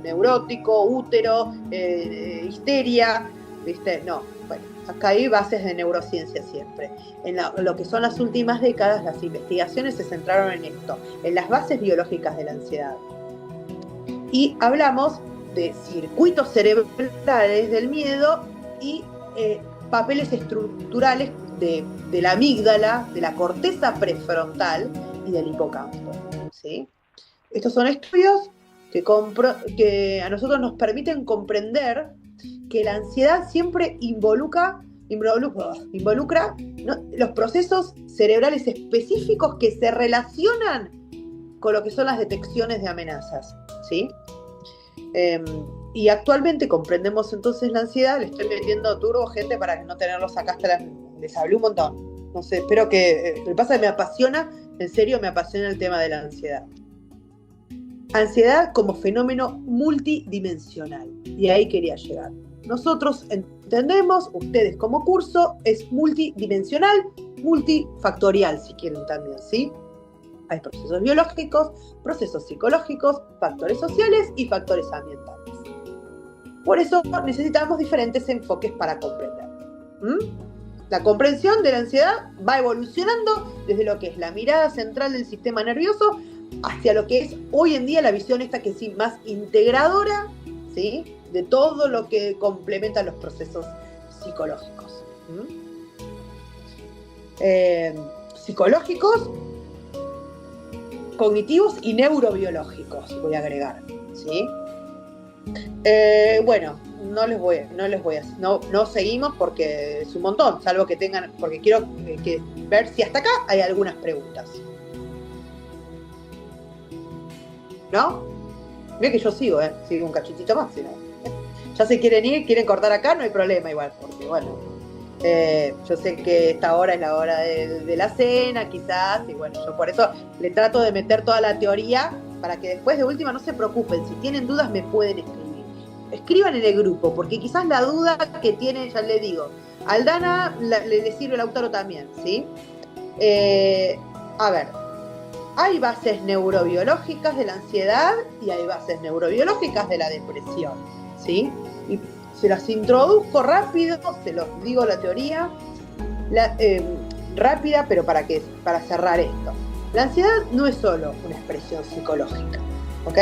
neurótico, útero, histeria, ¿viste? No, bueno, acá hay bases de neurociencia siempre. En lo que son las últimas décadas, las investigaciones se centraron en esto, en las bases biológicas de la ansiedad. Y hablamos de circuitos cerebrales del miedo y papeles estructurales de la amígdala, de la corteza prefrontal y del hipocampo, ¿sí? Estos son estudios que a nosotros nos permiten comprender que la ansiedad siempre involucra los procesos cerebrales específicos que se relacionan con lo que son las detecciones de amenazas, ¿sí? Y actualmente comprendemos entonces la ansiedad. Le estoy metiendo turbo, gente, para no tenerlos acá hasta les hablé un montón. No sé, espero que... Me pasa que me apasiona, en serio me apasiona el tema de la ansiedad. Ansiedad como fenómeno multidimensional. Y ahí quería llegar. Nosotros entendemos, ustedes como curso, es multidimensional, multifactorial, si quieren también, ¿sí? Hay procesos biológicos, procesos psicológicos, factores sociales y factores ambientales. Por eso necesitamos diferentes enfoques para comprender. La comprensión de la ansiedad va evolucionando desde lo que es la mirada central del sistema nervioso hacia lo que es hoy en día la visión esta que es más integradora, ¿sí?, de todo lo que complementa los procesos psicológicos. Psicológicos, cognitivos y neurobiológicos, voy a agregar, ¿sí? Bueno, no seguimos porque es un montón, salvo que tengan, porque quiero ver si hasta acá hay algunas preguntas. ¿No? Mira que yo sigo un cachitito más, si no. Ya se quieren ir, quieren cortar acá, no hay problema igual, porque bueno, yo sé que esta hora es la hora de la cena, quizás, y bueno, yo por eso le trato de meter toda la teoría para que después de última no se preocupen, si tienen dudas me pueden escribir. Escriban en el grupo, porque quizás la duda que tienen, ya le digo, a Aldana le sirve, Lautaro también, ¿sí? A ver, hay bases neurobiológicas de la ansiedad y hay bases neurobiológicas de la depresión, ¿sí? Y se las introduzco rápido, se los digo la teoría, rápida, pero para cerrar esto. La ansiedad no es solo una expresión psicológica, ¿ok?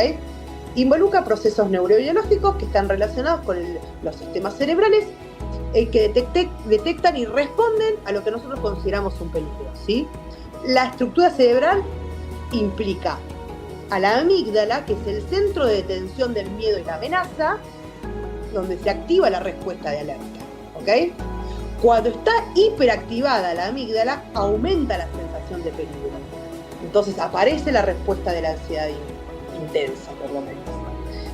Involucra procesos neurobiológicos que están relacionados con los sistemas cerebrales que detectan y responden a lo que nosotros consideramos un peligro, ¿sí? La estructura cerebral implica a la amígdala, que es el centro de detención del miedo y la amenaza, donde se activa la respuesta de alerta, ¿ok? Cuando está hiperactivada la amígdala, aumenta la sensación de peligro. Entonces aparece la respuesta de la ansiedad intensa, por lo menos.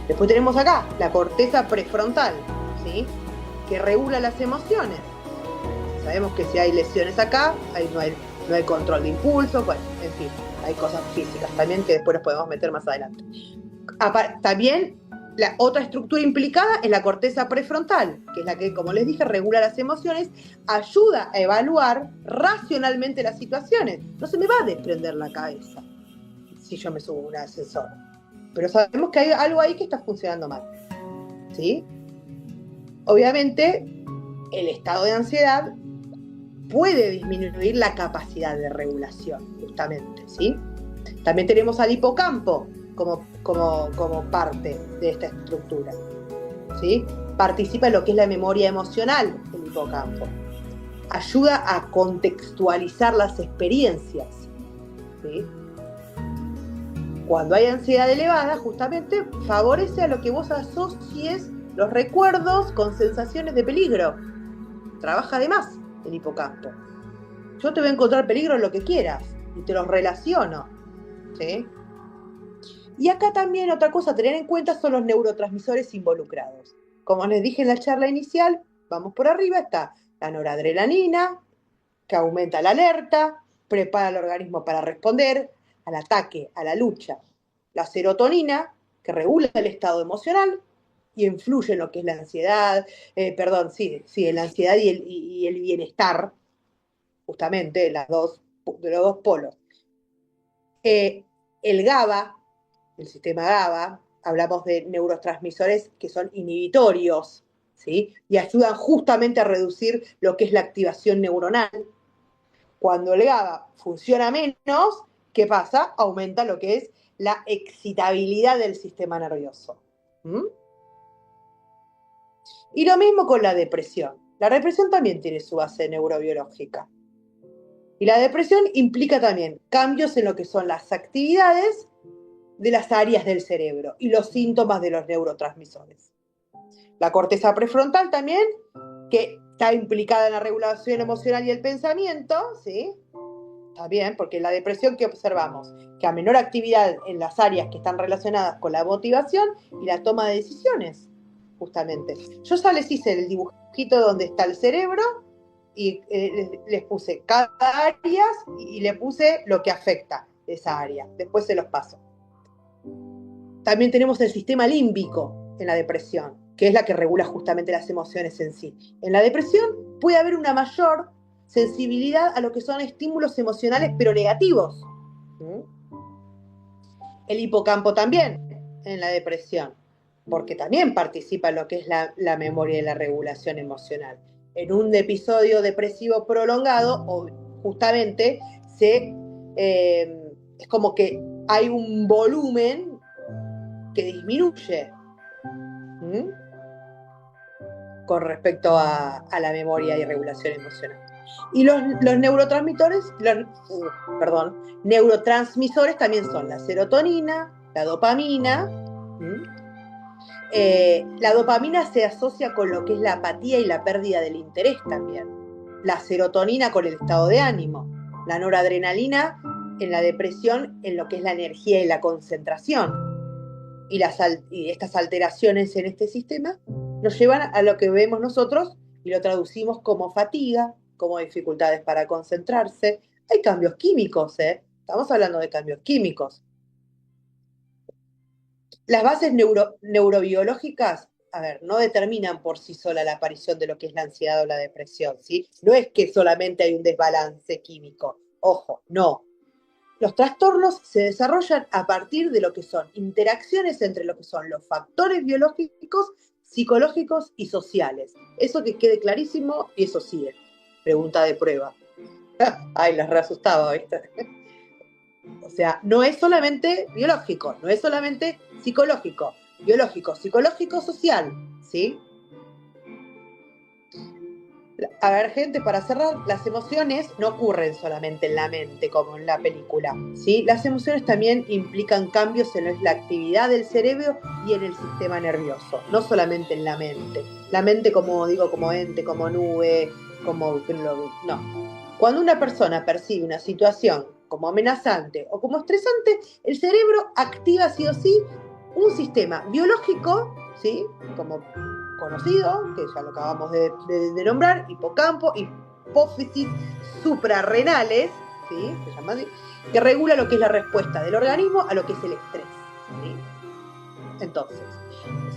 Después tenemos acá la corteza prefrontal, ¿sí?, que regula las emociones. Sabemos que si hay lesiones acá, ahí no hay control de impulso, bueno, en fin, hay cosas físicas también que después nos podemos meter más adelante. También la otra estructura implicada es la corteza prefrontal, que es la que, como les dije, regula las emociones, ayuda a evaluar racionalmente las situaciones. No se me va a desprender la cabeza si yo me subo a un ascensor. Pero sabemos que hay algo ahí que está funcionando mal, ¿sí? Obviamente, el estado de ansiedad puede disminuir la capacidad de regulación, justamente, ¿sí? También tenemos al hipocampo como parte de esta estructura, ¿sí? Participa en lo que es la memoria emocional del hipocampo. Ayuda a contextualizar las experiencias, ¿sí? Cuando hay ansiedad elevada, justamente favorece a lo que vos asocies los recuerdos con sensaciones de peligro. Trabaja además el hipocampo. Yo te voy a encontrar peligro en lo que quieras y te los relaciono, ¿sí? Y acá también otra cosa a tener en cuenta son los neurotransmisores involucrados. Como les dije en la charla inicial, vamos por arriba, está la noradrenalina, que aumenta la alerta, prepara al organismo para responder al ataque, a la lucha. La serotonina, que regula el estado emocional y influye en lo que es la ansiedad, en la ansiedad y el bienestar, justamente, de los dos polos. El GABA, el sistema GABA, hablamos de neurotransmisores que son inhibitorios, ¿sí?, y ayudan justamente a reducir lo que es la activación neuronal. Cuando el GABA funciona menos, ¿qué pasa? Aumenta lo que es la excitabilidad del sistema nervioso. ¿Mm? Y lo mismo con la depresión. La depresión también tiene su base neurobiológica. Y la depresión implica también cambios en lo que son las actividades de las áreas del cerebro y los síntomas de los neurotransmisores. La corteza prefrontal también, que está implicada en la regulación emocional y el pensamiento, ¿sí? Está bien, porque en la depresión, ¿qué observamos? Que a menor actividad en las áreas que están relacionadas con la motivación y la toma de decisiones, justamente. Yo ya les hice el dibujito donde está el cerebro y les puse cada área y le puse lo que afecta esa área. Después se los paso. También tenemos el sistema límbico en la depresión, que es la que regula justamente las emociones en sí. En la depresión puede haber una mayor sensibilidad a lo que son estímulos emocionales, pero negativos. El hipocampo también en la depresión, porque también participa en lo que es la memoria y la regulación emocional. En un episodio depresivo prolongado, o justamente es como que hay un volumen que disminuye con respecto a la memoria y regulación emocional. Y los neurotransmisores también son la serotonina, la dopamina. La dopamina se asocia con lo que es la apatía y la pérdida del interés también. La serotonina con el estado de ánimo. La noradrenalina en la depresión, en lo que es la energía y la concentración. Y estas alteraciones en este sistema nos llevan a lo que vemos nosotros y lo traducimos como fatiga, como dificultades para concentrarse. Hay cambios químicos, estamos hablando de cambios químicos. Las bases neurobiológicas, no determinan por sí sola la aparición de lo que es la ansiedad o la depresión, ¿sí? No es que solamente hay un desbalance químico. Ojo, no. Los trastornos se desarrollan a partir de lo que son interacciones entre lo que son los factores biológicos, psicológicos y sociales. Eso que quede clarísimo, y eso sigue. Pregunta de prueba. Ay, las reasustaba, ¿viste? O sea, no es solamente biológico, no es solamente psicológico, biológico, psicológico, social, ¿sí? A ver, gente, para cerrar, las emociones no ocurren solamente en la mente, como en la película, ¿sí? Las emociones también implican cambios en la actividad del cerebro y en el sistema nervioso, no solamente en la mente. La mente, como digo, como ente, como nube, no. Cuando una persona percibe una situación como amenazante o como estresante, el cerebro activa sí o sí un sistema biológico, ¿sí? Como conocido, que ya lo acabamos de nombrar, hipocampo, hipófisis suprarrenales, ¿sí? Se llama así, que regula lo que es la respuesta del organismo a lo que es el estrés, ¿sí? Entonces,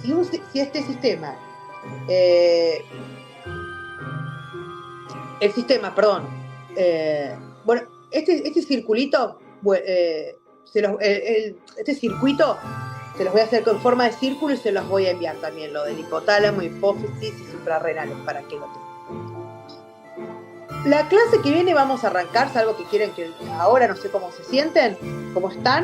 si este sistema, este circulito, este circuito se los voy a hacer con forma de círculo y se los voy a enviar también, lo del hipotálamo, hipófisis y suprarrenales, para que lo tengan. La clase que viene vamos a arrancar, salvo que quieren que ahora, no sé cómo se sienten, cómo están,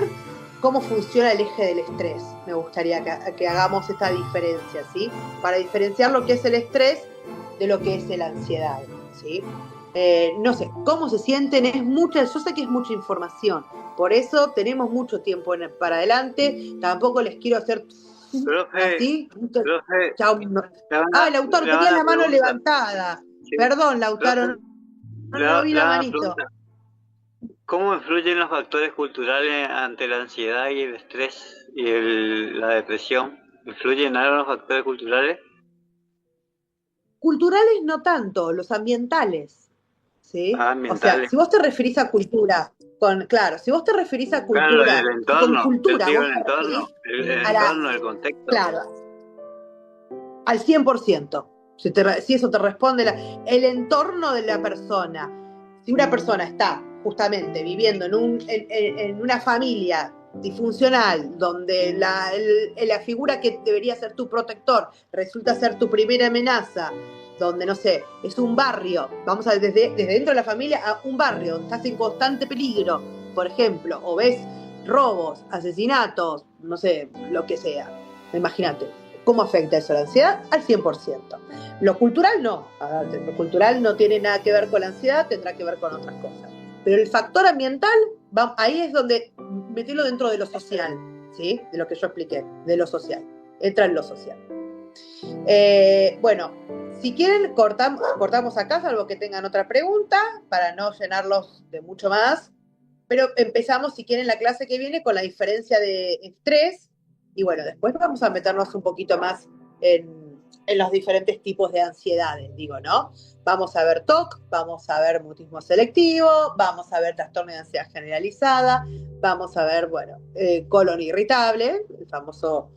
cómo funciona el eje del estrés. Me gustaría que hagamos esta diferencia, ¿sí? Para diferenciar lo que es el estrés de lo que es la ansiedad, ¿sí? No sé, cómo se sienten, yo sé que es mucha información, por eso tenemos mucho tiempo para adelante, tampoco les quiero hacer así. Chau, no. Lautaro, tenías la mano levantada. Sí. Perdón, Lautaro, no vi la manito. Pregunta. ¿Cómo influyen los factores culturales ante la ansiedad y el estrés y la depresión? ¿Influyen algo los factores culturales? Culturales no tanto, los ambientales. ¿Sí? O sea, si vos te referís a cultura, si vos te referís a cultura, claro, el entorno, con cultura, el entorno, el contexto. Claro, al 100%. Si eso te responde, el entorno de la persona. Si una persona está justamente viviendo en una familia disfuncional, donde la figura que debería ser tu protector resulta ser tu primera amenaza, donde, no sé, es un barrio, vamos desde dentro de la familia a un barrio, donde estás en constante peligro, por ejemplo, o ves robos, asesinatos, no sé, lo que sea. Imagínate, ¿cómo afecta eso a la ansiedad? Al 100%. Lo cultural no. Lo cultural no tiene nada que ver con la ansiedad, tendrá que ver con otras cosas. Pero el factor ambiental, ahí es donde meterlo dentro de lo social, ¿sí? De lo que yo expliqué, de lo social. Entra en lo social. Bueno, si quieren, cortamos acá, salvo que tengan otra pregunta, para no llenarlos de mucho más. Pero empezamos, si quieren, la clase que viene con la diferencia de estrés. Y bueno, después vamos a meternos un poquito más en los diferentes tipos de ansiedades, digo, ¿no? Vamos a ver TOC, vamos a ver mutismo selectivo, vamos a ver trastorno de ansiedad generalizada, vamos a ver, bueno, colon irritable, el famoso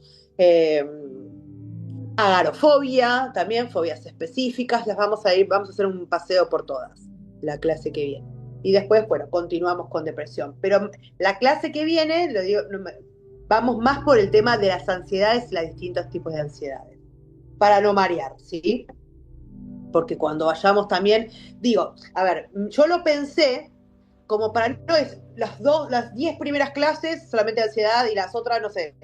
agarofobia, también fobias específicas, vamos a hacer un paseo por todas, la clase que viene. Y después, bueno, continuamos con depresión. Pero la clase que viene, lo digo, vamos más por el tema de las ansiedades y los distintos tipos de ansiedades, para no marear, ¿sí? Porque cuando vayamos también, digo, a ver, yo lo pensé como para no es las 10 primeras clases solamente de ansiedad y las otras, no sé,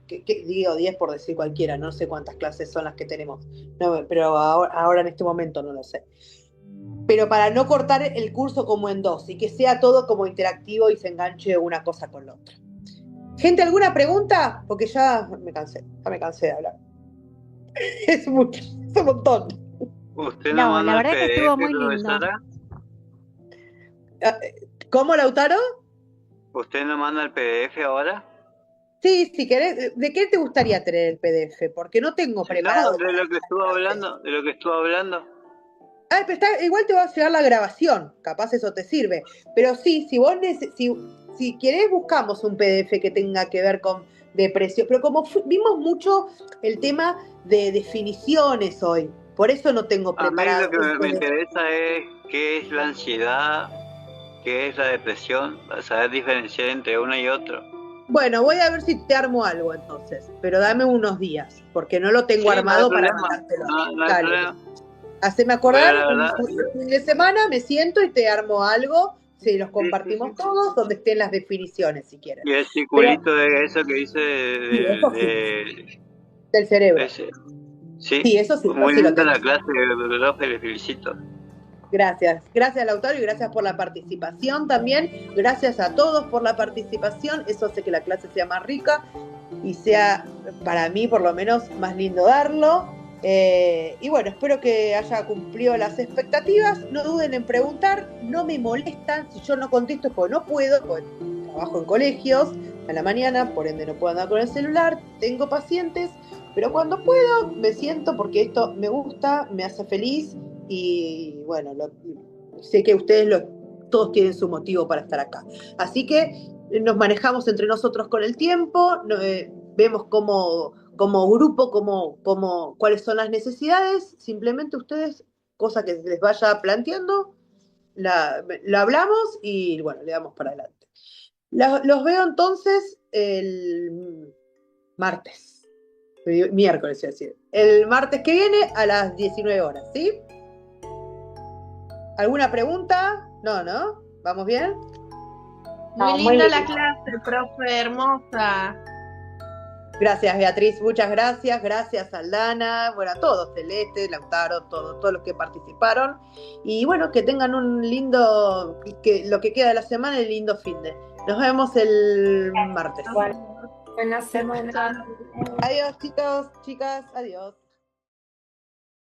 digo 10 por decir cualquiera, no sé cuántas clases son las que tenemos, no, pero ahora en este momento no lo sé. Pero para no cortar el curso como en dos y que sea todo como interactivo y se enganche una cosa con la otra. Gente, ¿alguna pregunta? Porque ya me cansé de hablar. Es mucho, es un montón. ¿Usted no, la verdad que estuvo muy lindo. ¿Cómo, Lautaro? ¿Usted nos manda el PDF ahora? Sí, si querés. ¿De qué te gustaría tener el PDF? Porque no tengo preparado. No, de lo que estuvo hablando. Pero igual te va a llegar la grabación, capaz eso te sirve. Pero sí, si querés buscamos un PDF que tenga que ver con depresión. Pero como vimos mucho el tema de definiciones hoy, por eso no tengo preparado. A mí lo que me interesa es qué es la ansiedad, qué es la depresión, para saber diferenciar entre uno y otro. Bueno, voy a ver si te armo algo entonces, pero dame unos días, porque no lo tengo armado para mandártelo. No hay problema. Haceme acordar, un fin de semana me siento y te armo algo, si los compartimos todos, donde estén las definiciones, si quieren. Y el circulito de eso que dice del cerebro. Sí, eso sí. Muy linda la clase, los felicito. Gracias, Lautaro, y gracias por la participación también. Gracias a todos por la participación. Eso hace que la clase sea más rica y sea, para mí por lo menos, más lindo darlo. Y bueno, espero que haya cumplido las expectativas. No duden en preguntar, no me molestan si yo no contesto, porque no puedo, porque trabajo en colegios a la mañana, por ende no puedo andar con el celular, tengo pacientes, pero cuando puedo me siento porque esto me gusta, me hace feliz y bueno, sé que ustedes todos tienen su motivo para estar acá. Así que nos manejamos entre nosotros con el tiempo, vemos como grupo, cuáles son las necesidades, simplemente ustedes, cosa que les vaya planteando, la hablamos y bueno, le damos para adelante. Los veo entonces el miércoles, es decir, el martes que viene a las 19 horas, ¿sí? ¿Alguna pregunta? No, ¿vamos bien? Muy linda la clase, profe, hermosa. Gracias, Beatriz, muchas gracias. Gracias, Aldana, bueno, a todos, Celeste, Lautaro, todos los que participaron. Y bueno, que tengan un lindo, lo que queda de la semana, el lindo fin de. Nos vemos el martes. Buena semana. Adiós, chicos, chicas, adiós.